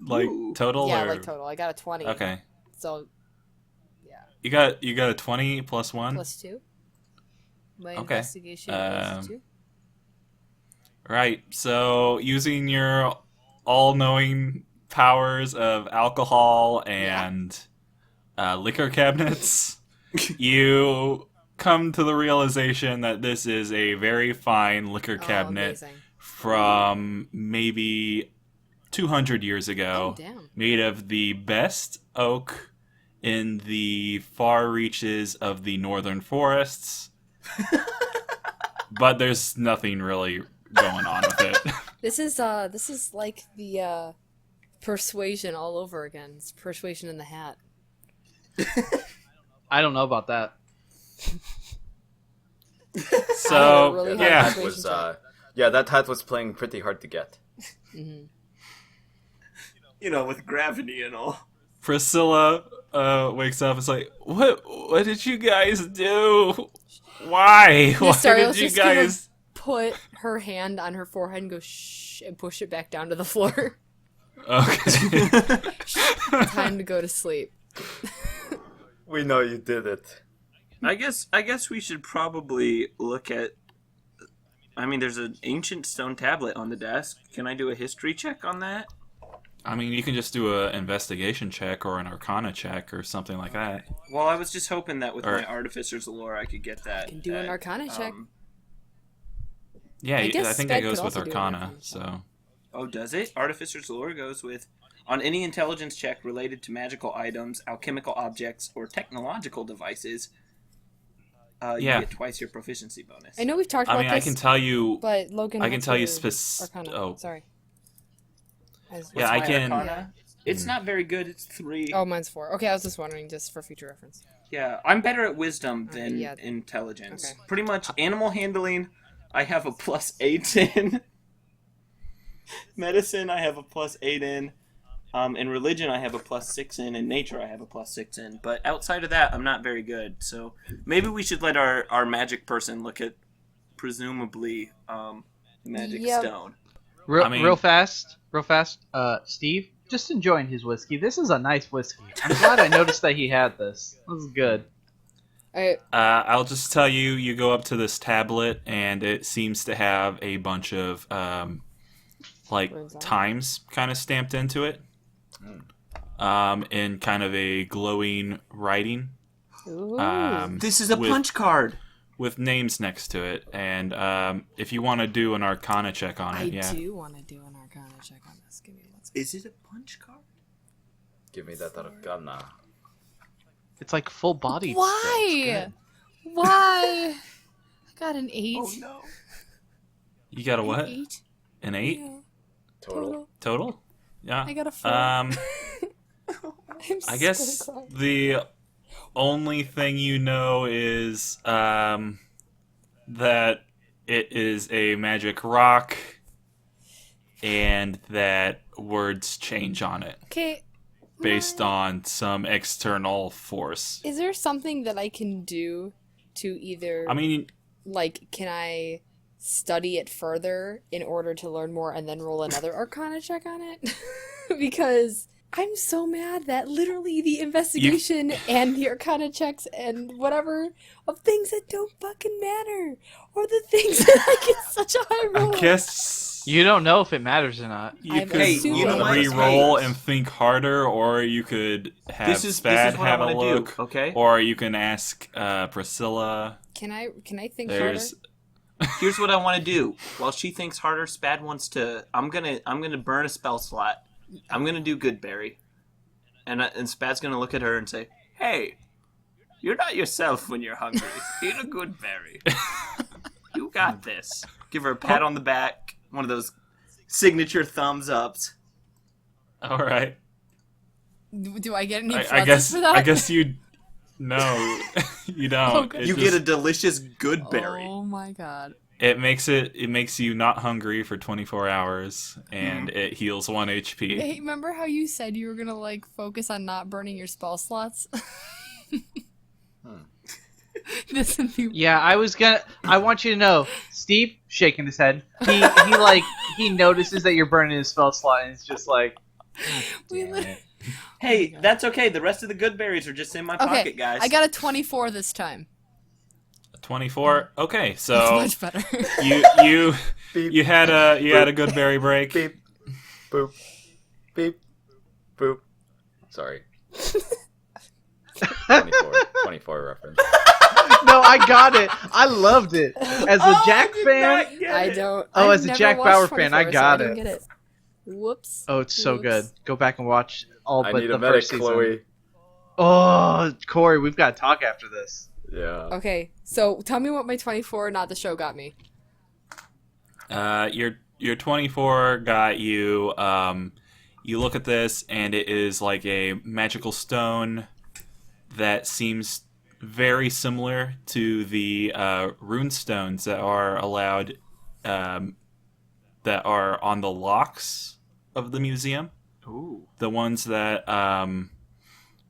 like Ooh. total. Yeah, or... like total. I got a 20. Okay, So you got a 20 plus 1. plus 2. My Okay. investigation is 2. Right. So using your all-knowing powers of alcohol and liquor cabinets, you come to the realization that this is a very fine liquor cabinet Amazing. from maybe 200 years Oh, ago, damn. made of the best oak in the far reaches of the northern forests. But there's nothing really going on with it. This is like the persuasion all over again. It's persuasion in the hat. I don't know about that. So, really hard yeah. persuasion Was check. that hat was playing pretty hard to get. Mhm. You know, with gravity and all. Priscilla wakes up and is like, what did you guys do? Why? Why Nestariel's did you just gonna guys... put her hand on her forehead and go shh and push it back down to the floor. Okay. Time to go to sleep. We know you did it. I guess we should probably look at. I mean, there's an ancient stone tablet on the desk. Can I do a history check on that? I mean, you can just do an investigation check or an arcana check or something like that. Well, I was just hoping that with Or- my artificer's lore, I could get that. Can do an that, arcana check. Yeah, I I guess think Sped that goes could with also do an arcana, arcana check. so... Oh, does it? Artificer's lore goes with on any intelligence check related to magical items, alchemical objects, or technological devices. You Yeah. get twice your proficiency bonus. I know we've talked I about mean, this, I can tell you... but Logan, I can what's tell you your Arcana. Arcana? Sorry. Yeah, I my can- Arcana? It's not very good. It's 3. Oh, mine's 4. Okay, I was just wondering, just for future reference. Yeah, I'm better at wisdom Okay, than yeah. intelligence. Okay. Pretty much animal handling, I have a +8 in. Medicine, I have a +8 in. In religion, I have a +6 in. In nature, I have a +6 in. But outside of that, I'm not very good. So maybe we should let our magic person look at, presumably, magic Yep. stone. Real fast. Steve, just enjoying his whiskey. This is a nice whiskey. I'm glad I noticed that he had this. This is good. I'll just tell you, you go up to this tablet, and it seems to have a bunch of, times kind of stamped into it. In kind of a glowing writing. Ooh. This is a punch card. With names next to it. And if you want to do an Arcana check on it, I do want to do an Arcana check on this. Give me one second. Is it a punch card? Give me that arcana. It's like full bodied. Why? Why? I got an 8. Oh no. You got a what? 8. An 8? Yeah. Total. Total? Yeah. I got a 4. I guess the only thing you know is that it is a magic rock and that words change on it. Okay. Based on some external force. Is there something that I can do to either... I mean... can I study it further in order to learn more and then roll another Arcana check on it? Because I'm so mad that literally the investigation and the Arcana checks and whatever of things that don't fucking matter or the things that I get such a high roll. I guess... You don't know if it matters or not. You could you know what? re-roll and think harder, or you could have Spad have a look, okay? Or you can ask Priscilla. Can I think There's... harder? Here's what I want to do. While she thinks harder, Spad wants to. I'm gonna burn a spell slot. I'm gonna do Goodberry, and Spad's gonna look at her and say, "Hey, you're not yourself when you're hungry. Eat a Goodberry. You got this." Give her a pat on the back. One of those signature thumbs ups. All right. Do I get any I guess for that? I guess you. No, you don't. Oh, You get a delicious Goodberry. Oh my god. It makes you not hungry for 24 hours, and it heals 1 HP. Hey, remember how you said you were gonna focus on not burning your spell slots? This would be... Yeah, I want you to know, Steve shaking his head. He notices that you're burning his spell slot, and it's just like, We li- Hey, that's okay. The rest of the Goodberries are just in my pocket, guys. I got a 24 this time. 24. Okay, That's so much better. you had a good berry break. Beep. Boop. Beep. Boop. Sorry. 24 reference. no, I got it. I loved it. As a Jack fan, I don't. Oh, I've as a never Jack watched Bauer fan, 24, I got so I didn't it. get it. Whoops. oh, it's so Whoops. good. Go back and watch all I but need the a medic, first season. Chloe. Oh, Corey, we've got to talk after this. Yeah. Okay, so tell me what my 24, not the show, got me. Your 24 got you. You look at this, and it is like a magical stone that seems very similar to the rune stones that are allowed, that are on the locks of the museum. Ooh. The ones that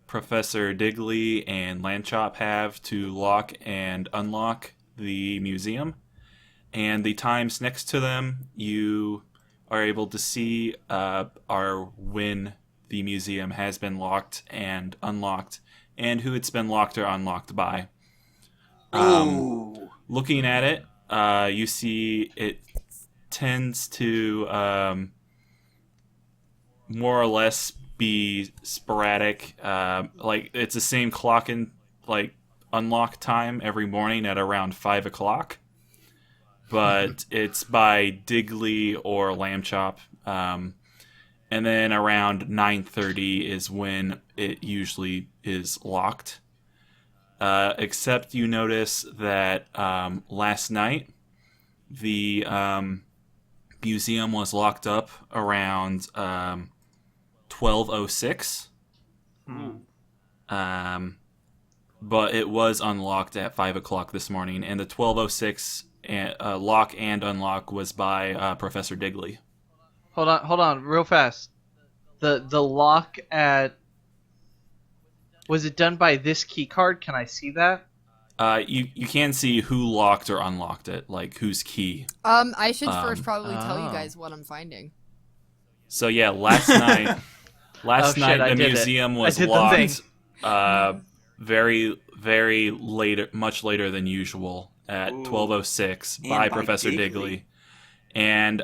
Professor Digley and Landchop have to lock and unlock the museum. And the times next to them, you are able to see are when the museum has been locked and unlocked, and who it's been locked or unlocked by. Ooh. Looking at it, you see it tends to more or less be sporadic. Like it's the same clock and unlock time every morning at around 5 o'clock. But it's by Digley or Lambchop. And then around 9:30 is when it usually is locked. Except you notice that last night the museum was locked up around 12:06. but it was unlocked at 5 o'clock this morning, and the 12:06 lock and unlock was by Professor Digley. Hold on, real fast. The lock at... Was it done by this key card? Can I see that? You can see who locked or unlocked it, like whose key. I should first probably tell you oh. guys what I'm finding. So yeah, last night Oh, shit, I the did it. museum I was did the locked thing. very, very late, much later than usual at Ooh. 12:06 And by by Professor Digley. Digley. And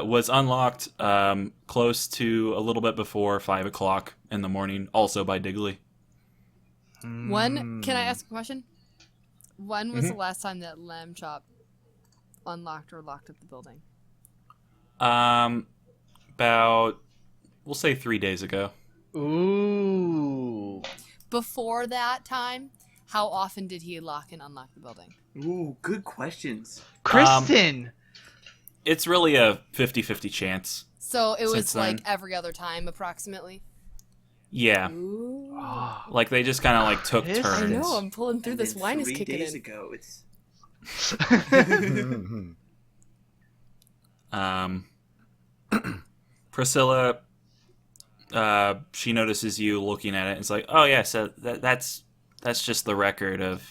was unlocked close to a little bit before 5 o'clock in the morning, also by Digley. When can I ask a question? When was the last time that Lamb Chop unlocked or locked up the building? About, we'll say 3 days ago. Ooh. Before that time, how often did he lock and unlock the building? Ooh, good questions. Kristen! It's really a 50-50 chance. So it was Since then. like every other time, approximately. Yeah. Ooh. Like they just kind of like took Yes. turns. I know. I'm pulling through. And This then wine is 3 kicking days in. ago, it's... Priscilla, she notices you looking at it. And it's like, oh yeah, so that's just the record of,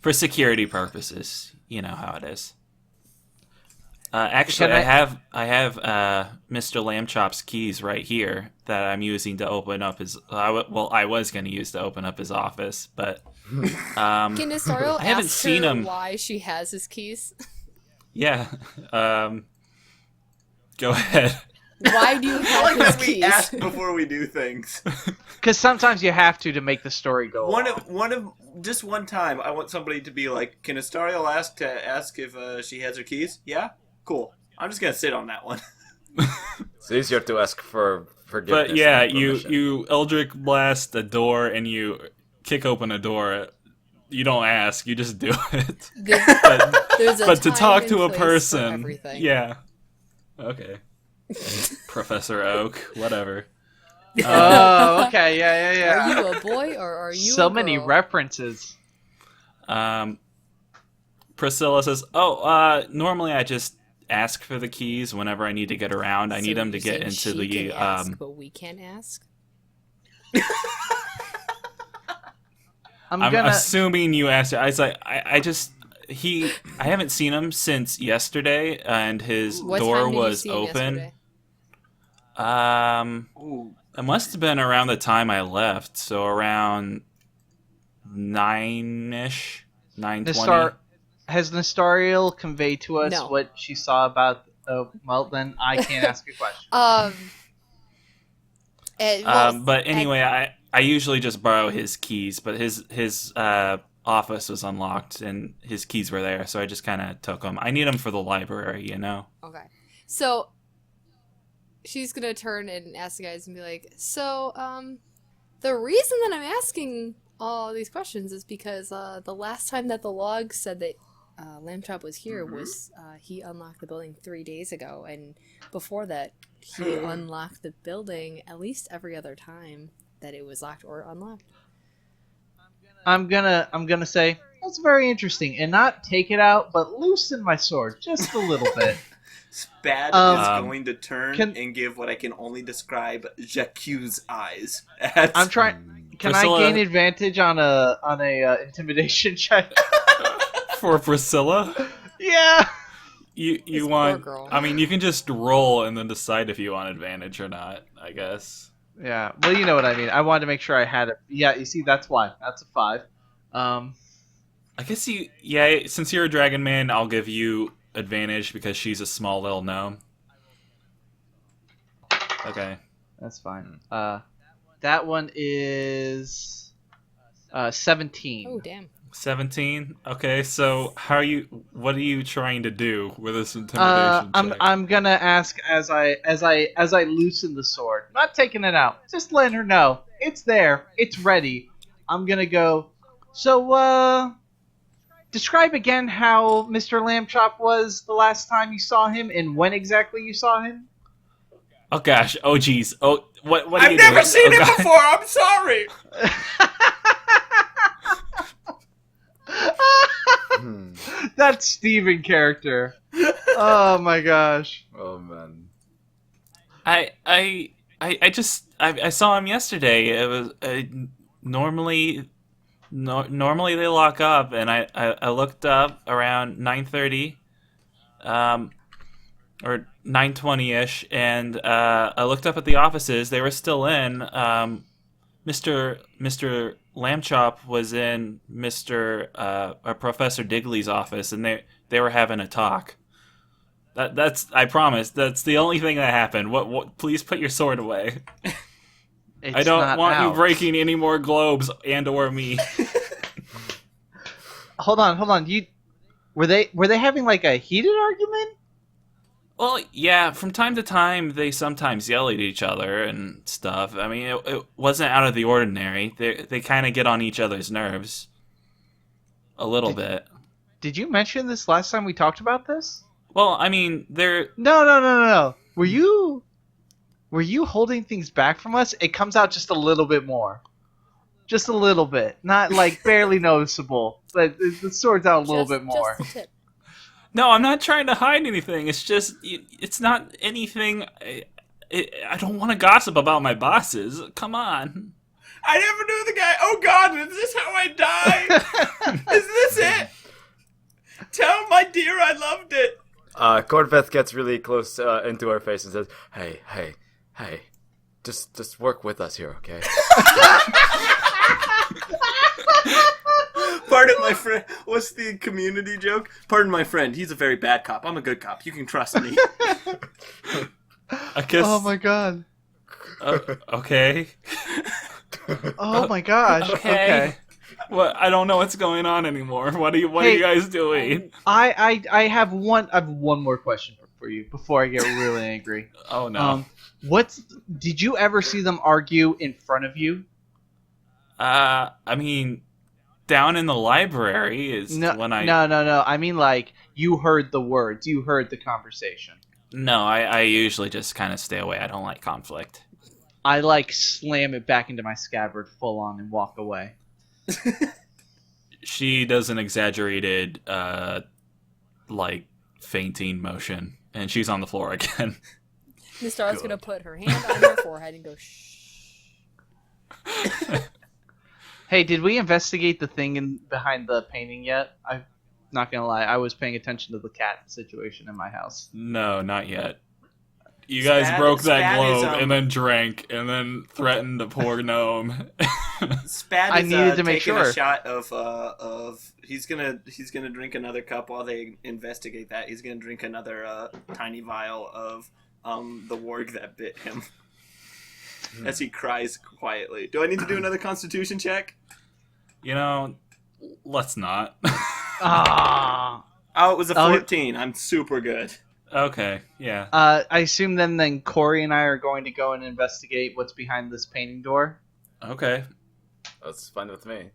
for security purposes. You know how it is. Actually, Can I have Mr. Lambchop's keys right here that I'm using to open up his. I was going to use to open up his office, but Can Nestariel I haven't ask seen her him. why she has his keys? Yeah. Go ahead. Why do you I have like his that we keys? ask before we do things. Because sometimes you have to make the story go on. Just one time, I want somebody to be like, "Can Nestariel ask if she has her keys?" Yeah, cool. I'm just gonna sit on that one. It's easier to ask for forgiveness. But yeah, than permission. you Eldritch blast a door and you kick open a door. You don't ask, you just do it. There's a But to time talk and to a place for person, everything. yeah. Okay. Professor Oak, whatever. Oh, okay, yeah. Are you a boy or are you So a many girl? references. Priscilla says, "Oh, normally I just ask for the keys whenever I need to get around. I So need them to you're get saying into she the can ask, but we can't ask. I'm I'm gonna... assuming you asked. I was like, I haven't seen him since yesterday, and his What door time did you was see him open. yesterday? Ooh, It must have been around the time I left, so around 9-ish, 9:20. Has Nestariel conveyed to us No. what she saw about... Oh, well, then I can't ask a question. But anyway, I usually just borrow his keys, but his office was unlocked and his keys were there, so I just kind of took them. I need them for the library, Okay. So she's gonna turn and ask the guys and be like, so, the reason that I'm asking all these questions is because the last time that the log said that Lamb Chop was here was he unlocked the building 3 days ago, and before that he unlocked the building at least every other time that it was locked or unlocked. I'm gonna say that's very interesting, and not take it out, but loosen my sword just a little bit. Spad is going to turn and give what I can only describe Jacque's eyes. I'm trying. Can Priscilla- I gain advantage on a intimidation check? For Priscilla, Yeah. you This poor want? girl. I mean, you can just roll and then decide if you want advantage or not. I guess. Yeah. Well, you know what I mean. I wanted to make sure I had it. Yeah. You see, that's why. That's a 5. I guess yeah. Since you're a dragon man, I'll give you advantage because she's a small little gnome. Okay. That's fine. That one is 17. Oh damn. 17. Okay, so what are you trying to do with this intimidation check? I'm gonna ask as I loosen the sword, not taking it out, just letting her know it's there, it's ready. I'm gonna go. So, describe again how Mr. Lambchop was the last time you saw him, and when exactly you saw him. Oh gosh. Oh geez. Oh, what are I've you never doing? seen Oh, it God. before. I'm sorry. That Steven character. Oh my gosh. Oh man. I saw him yesterday. It was normally they lock up, and I looked up around 9:30, or 9:20ish, and I looked up at the offices. They were still in. Mr. Lambchop was in Professor Digley's office, and they were having a talk. That's I promise. That's the only thing that happened. What? Please put your sword away. I don't want you breaking any more globes and/or me. Hold on. Were they having like a heated argument? Well, yeah. From time to time, they sometimes yell at each other and stuff. I mean, it wasn't out of the ordinary. They kind of get on each other's nerves a little bit. Did you mention this last time we talked about this? Well, I mean, they're... No. Were you holding things back from us? It comes out just a little bit more. Just a little bit. Not, like, barely noticeable. But the sword's out a little bit more. Just a tip. No, I'm not trying to hide anything. It's just... It's not anything... I don't want to gossip about my bosses. Come on. I never knew the guy. Oh God, is this how I die? Is this it? Tell my dear I loved it. Corveth gets really close into our face and says, "Hey, just work with us here, okay?" Pardon my friend. What's the community joke? Pardon my friend. He's a very bad cop. I'm a good cop. You can trust me. I guess... Oh my god. Okay. Oh my gosh. Okay. What? I don't know what's going on anymore. What are you guys doing? I have one more question for you before I get really angry. Oh no. Did you ever see them argue in front of you? I mean, down in the library is when I... No. I mean, like, you heard the words. You heard the conversation. No, I usually just kind of stay away. I don't like conflict. I, like, slam it back into my scabbard full on and walk away. She does an exaggerated, like, fainting motion, and she's on the floor again. Nestariel's gonna put her hand on her forehead and go, shh. Hey, did we investigate the thing behind the painting yet? I'm not gonna lie, I was paying attention to the cat situation in my house. No, not yet. You guys broke that globe and then drank and then threatened a poor gnome. Spad I is needed to make taking sure. a shot of he's gonna drink another cup while they investigate that. He's gonna drink another tiny vial of the warg that bit him. As he cries quietly. Do I need to do another Constitution check? You know, let's not. Ah. Oh, it was a 14. I'm super good. Okay, yeah. I assume then Corey and I are going to go and investigate what's behind this painting door. Okay. That's fine with me.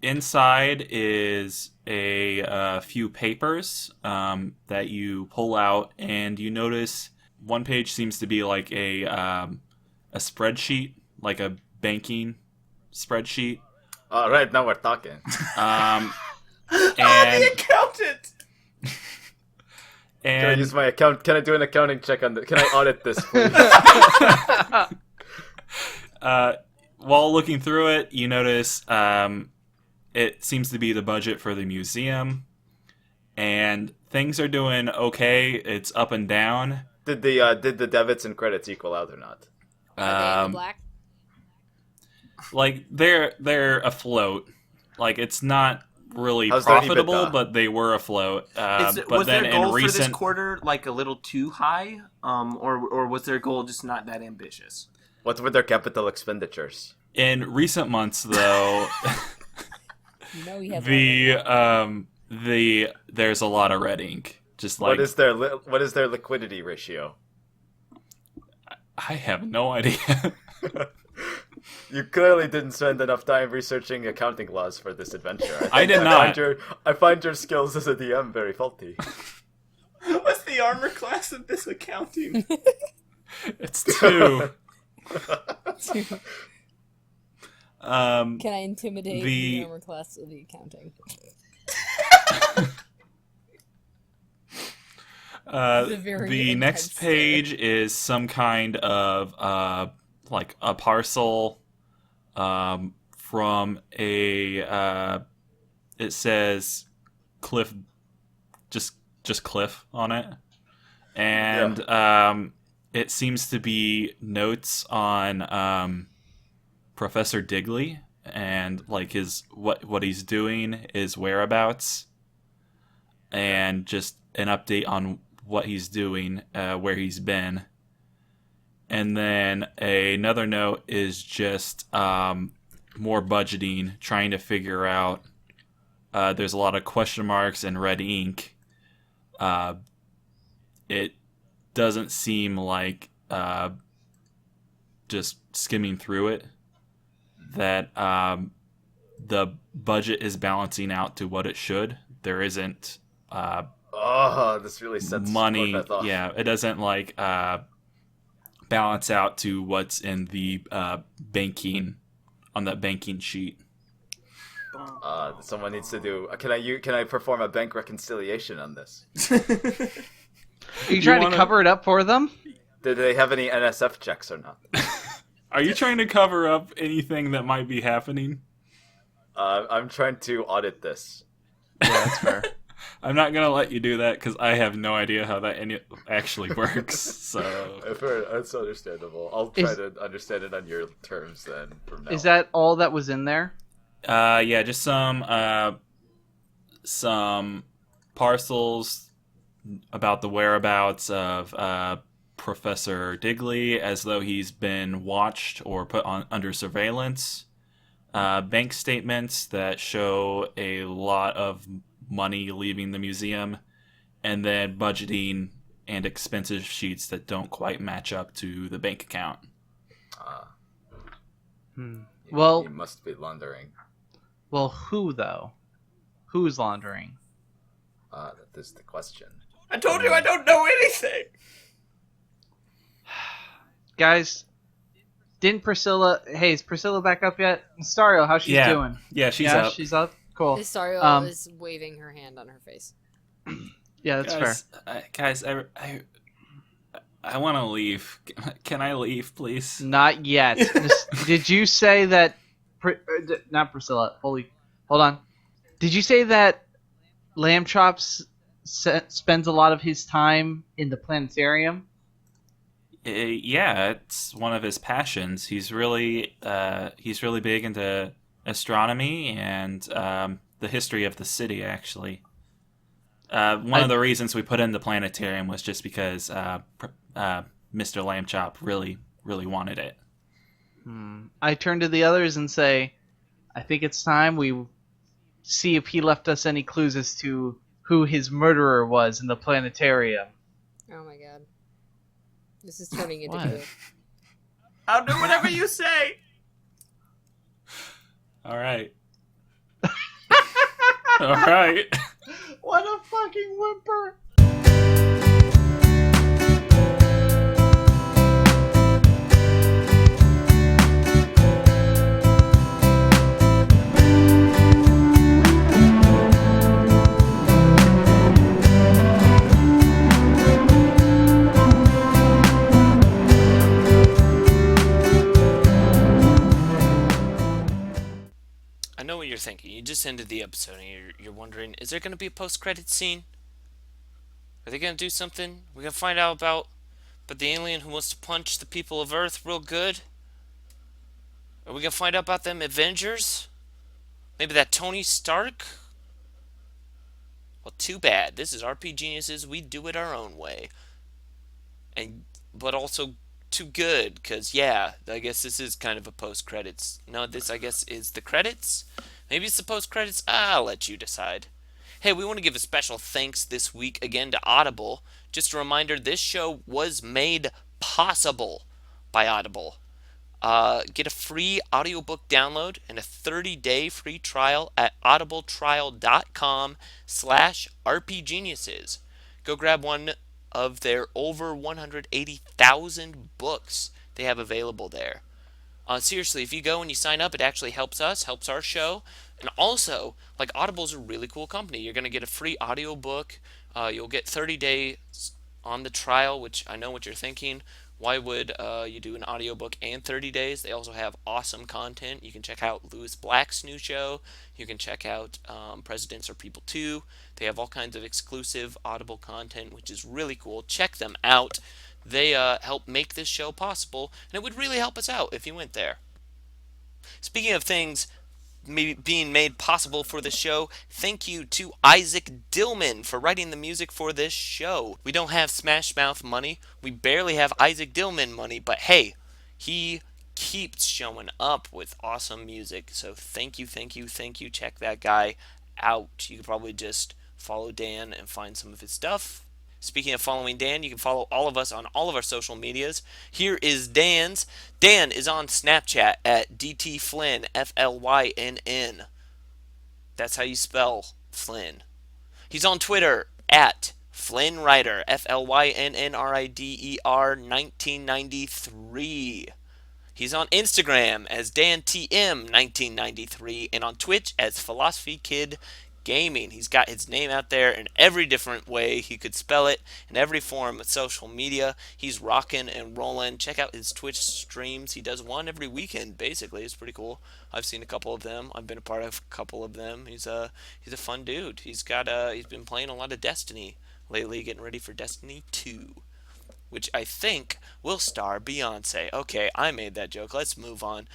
Inside is a few papers that you pull out, and you notice one page seems to be like a spreadsheet, like a banking spreadsheet. All right, now we're talking. And the accountant! Can I use my account? Can I do an accounting check on this? Can I audit this, please? While looking through it, you notice it seems to be the budget for the museum, and things are doing okay. It's up and down. Did the debits and credits equal out or not? Are they in the black? Like they're afloat. Like it's not really How's their profitable, EBITDA? but they were afloat. But Was then their goal in for this recent quarter like a little too high, or was their goal just not that ambitious? What were their capital expenditures? in recent months, though, No, you have there's a lot of red ink. Just like what is their liquidity ratio? I have no idea. You clearly didn't spend enough time researching accounting laws for this adventure. I did not. I find your skills as a DM very faulty. What's the armor class of this accounting? It's 2. Can I intimidate the armor class of the accounting? The next page is some kind of like a parcel from a it says Cliff, just Cliff on it, and it seems to be notes on Professor Digley and like his what he's doing, his whereabouts, and just an update on what he's doing, where he's been. And then another note is just more budgeting, trying to figure out. There's a lot of question marks and red ink. It doesn't seem like just skimming through it that the budget is balancing out to what it should. There isn't this really sets money. Corveth off. Yeah, it doesn't like balance out to what's in the banking on that banking sheet. Someone needs to do. Can I perform a bank reconciliation on this? Are you trying to cover it up for them? Did they have any NSF checks or not? Are you trying to cover up anything that might be happening? I'm trying to audit this. Yeah, that's fair. I'm not gonna let you do that because I have no idea how that actually works. So That's understandable. I'll try to understand it on your terms then. From now. Is that all that was in there? yeah, just some parcels about the whereabouts of Professor Digley, as though he's been watched or put under surveillance. Bank statements that show a lot of money leaving the museum, and then budgeting and expenses sheets that don't quite match up to the bank account. Well, he must be laundering. Well, who though? Who's laundering? That is the question. I told you I don't know anything. Guys, didn't Priscilla? Hey, is Priscilla back up yet? Nestariel, how's she doing? Yeah, she's up. She's up. Cool. Nestariel is waving her hand on her face. Yeah, that's fair. Guys, I want to leave. Can I leave, please? Not yet. Did you say that? Not Priscilla. Hold on. Did you say that Lamb Chops spends a lot of his time in the planetarium? Yeah, it's one of his passions. He's really big into astronomy and the history of the city. Actually, one of the reasons we put in the planetarium was just because Mr. Lamb Chop really wanted it. I turn to the others and say, I think it's time we see if he left us any clues as to who his murderer was in the planetarium. Oh my god. This is turning into What? good. I'll do whatever you say. All right. All right. What a fucking whimper! I know what you're thinking. You just ended the episode and you're wondering, is there going to be a post-credit scene? Are they going to do something? We're going to find out about the alien who wants to punch the people of Earth real good? Are we going to find out about them Avengers? Maybe that Tony Stark? Well, too bad. This is RPGeniuses. We do it our own way. But also too good, because, yeah, I guess this is kind of a post-credits. No, this, I guess, is the credits? Maybe it's the post-credits? I'll let you decide. Hey, we want to give a special thanks this week again to Audible. Just a reminder, this show was made possible by Audible. Get a free audiobook download and a 30-day free trial at audibletrial.com/rpgeniuses. Go grab one of their over 180,000 books they have available there. Seriously, if you go and you sign up, it actually helps us, helps our show. And also, like, Audible's a really cool company. You're going to get a free audiobook. You'll get 30 days on the trial, which I know what you're thinking. Why would you do an audiobook and 30 days? They also have awesome content. You can check out Lewis Black's new show. You can check out Presidents Are People Too. They have all kinds of exclusive Audible content, which is really cool. Check them out. They help make this show possible, and it would really help us out if you went there. Speaking of things being made possible for the show, thank you to Isaac Dillman for writing the music for this show. We don't have Smash Mouth money, we barely have Isaac Dillman money, but hey, he keeps showing up with awesome music. So thank you, thank you, thank you. Check that guy out. You could probably just follow Dan and find some of his stuff. Speaking of following Dan, you can follow all of us on all of our social medias. Here is Dan's. Dan is on Snapchat at DTFlynn, Flynn. That's how you spell Flynn. He's on Twitter at FlynnRider, FlynnRider 1993. He's on Instagram as DanTM1993 and on Twitch as Philosophy Kid Gaming. He's got his name out there in every different way he could spell it, in every form of social media. He's rocking and rolling. Check out his Twitch streams. He does one every weekend, basically. It's pretty cool. I've seen a couple of them. I've been a part of a couple of them. He's a fun dude. He's been playing a lot of Destiny lately, getting ready for Destiny 2. Which I think will star Beyonce. Okay, I made that joke. Let's move on.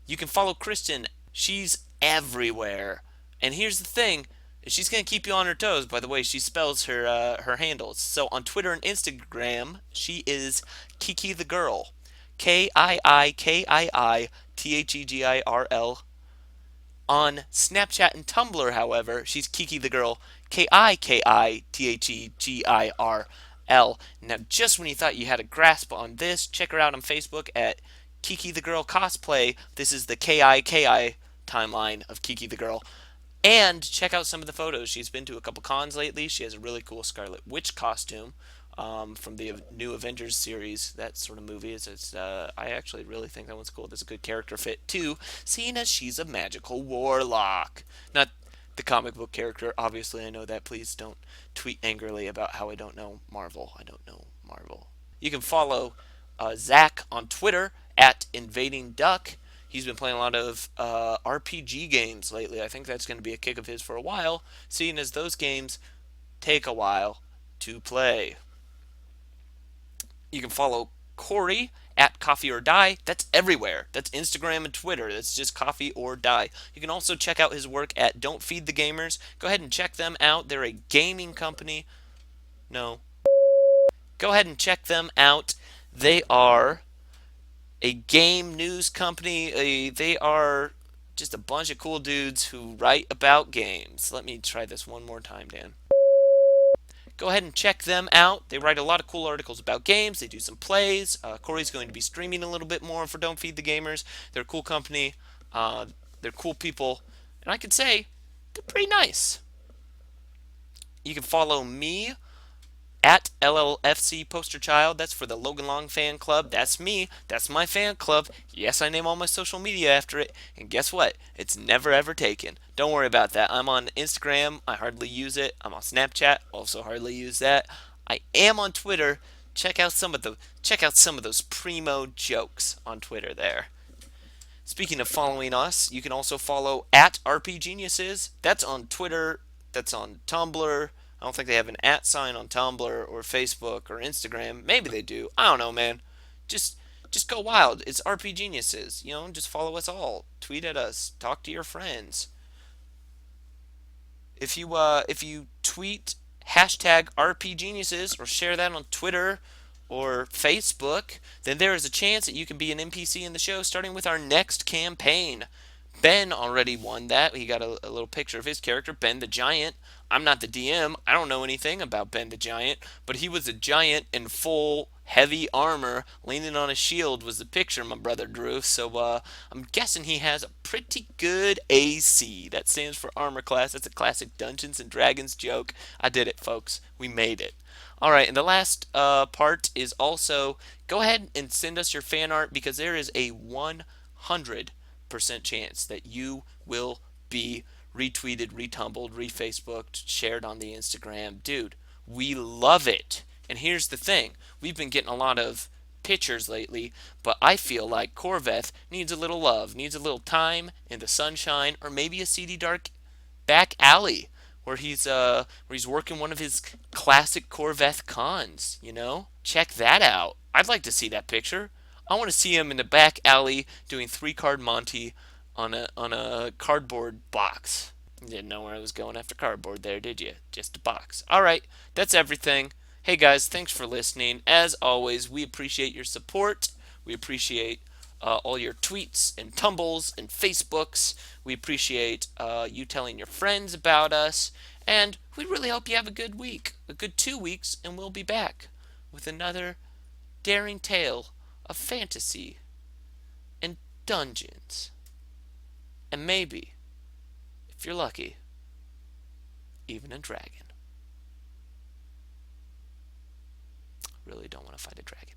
You can follow Kristen. She's everywhere. And here's the thing. She's going to keep you on her toes by the way she spells her handles. So on Twitter and Instagram, she is Kiki the Girl. KIIKIITHEGIRL. On Snapchat and Tumblr, however, she's Kiki the Girl. KIKITHEGIRL. Now, just when you thought you had a grasp on this, check her out on Facebook at Kiki the Girl Cosplay. This is the KIKI timeline of Kiki the Girl. And check out some of the photos. She's been to a couple cons lately. She has a really cool Scarlet Witch costume from the new Avengers series. That sort of movie. I actually really think that one's cool. There's a good character fit too, seeing as she's a magical warlock. Not the comic book character. Obviously, I know that. Please don't tweet angrily about how I don't know Marvel. I don't know Marvel. You can follow Zach on Twitter at Invading Duck. He's been playing a lot of RPG games lately. I think that's going to be a kick of his for a while, seeing as those games take a while to play. You can follow Corey at Coffee or Die. That's everywhere. That's Instagram and Twitter. That's just Coffee or Die. You can also check out his work at Don't Feed the Gamers. Go ahead and check them out. They're a gaming company. No. Go ahead and check them out. They are a game news company. They are just a bunch of cool dudes who write about games. Let me try this one more time, Dan. Go ahead and check them out. They write a lot of cool articles about games. They do some plays. Corey's going to be streaming a little bit more for Don't Feed the Gamers. They're a cool company. They're cool people. And I could say they're pretty nice. You can follow me at LLFC Poster Child. That's for the Logan Long Fan Club. That's me. That's my fan club. Yes, I name all my social media after it. And guess what? It's never ever taken. Don't worry about that. I'm on Instagram. I hardly use it. I'm on Snapchat. Also hardly use that. I am on Twitter. Check out some of those primo jokes on Twitter there. Speaking of following us, you can also follow at RPGeniuses. That's on Twitter. That's on Tumblr. I don't think they have an @ sign on Tumblr or Facebook or Instagram. Maybe they do. I don't know, man. Just go wild. It's RPGeniuses. Just follow us all. Tweet at us. Talk to your friends. If you tweet hashtag RPGeniuses or share that on Twitter or Facebook, then there is a chance that you can be an NPC in the show starting with our next campaign. Ben already won that. He got a little picture of his character, Ben the Giant. I'm not the DM. I don't know anything about Ben the Giant, but he was a giant in full heavy armor, leaning on a shield was the picture my brother drew. So I'm guessing he has a pretty good AC. That stands for armor class. That's a classic Dungeons and Dragons joke. I did it, folks. We made it. Alright, and the last part is also, go ahead and send us your fan art because there is a 1 100% chance that you will be retweeted, retumbled, refacebooked, shared on the Instagram. Dude, we love it. And here's the thing. We've been getting a lot of pictures lately, but I feel like Corveth needs a little love, needs a little time in the sunshine, or maybe a seedy dark back alley where he's working one of his classic Corveth cons, you know? Check that out. I'd like to see that picture. I want to see him in the back alley doing 3-card Monty on a cardboard box. You didn't know where I was going after cardboard there, did you? Just a box. All right, that's everything. Hey guys, thanks for listening. As always, we appreciate your support. We appreciate all your tweets and tumbles and Facebooks. We appreciate you telling your friends about us. And we really hope you have a good week, a good 2 weeks, and we'll be back with another daring tale of fantasy and dungeons. And maybe, if you're lucky, even a dragon. Really don't want to fight a dragon.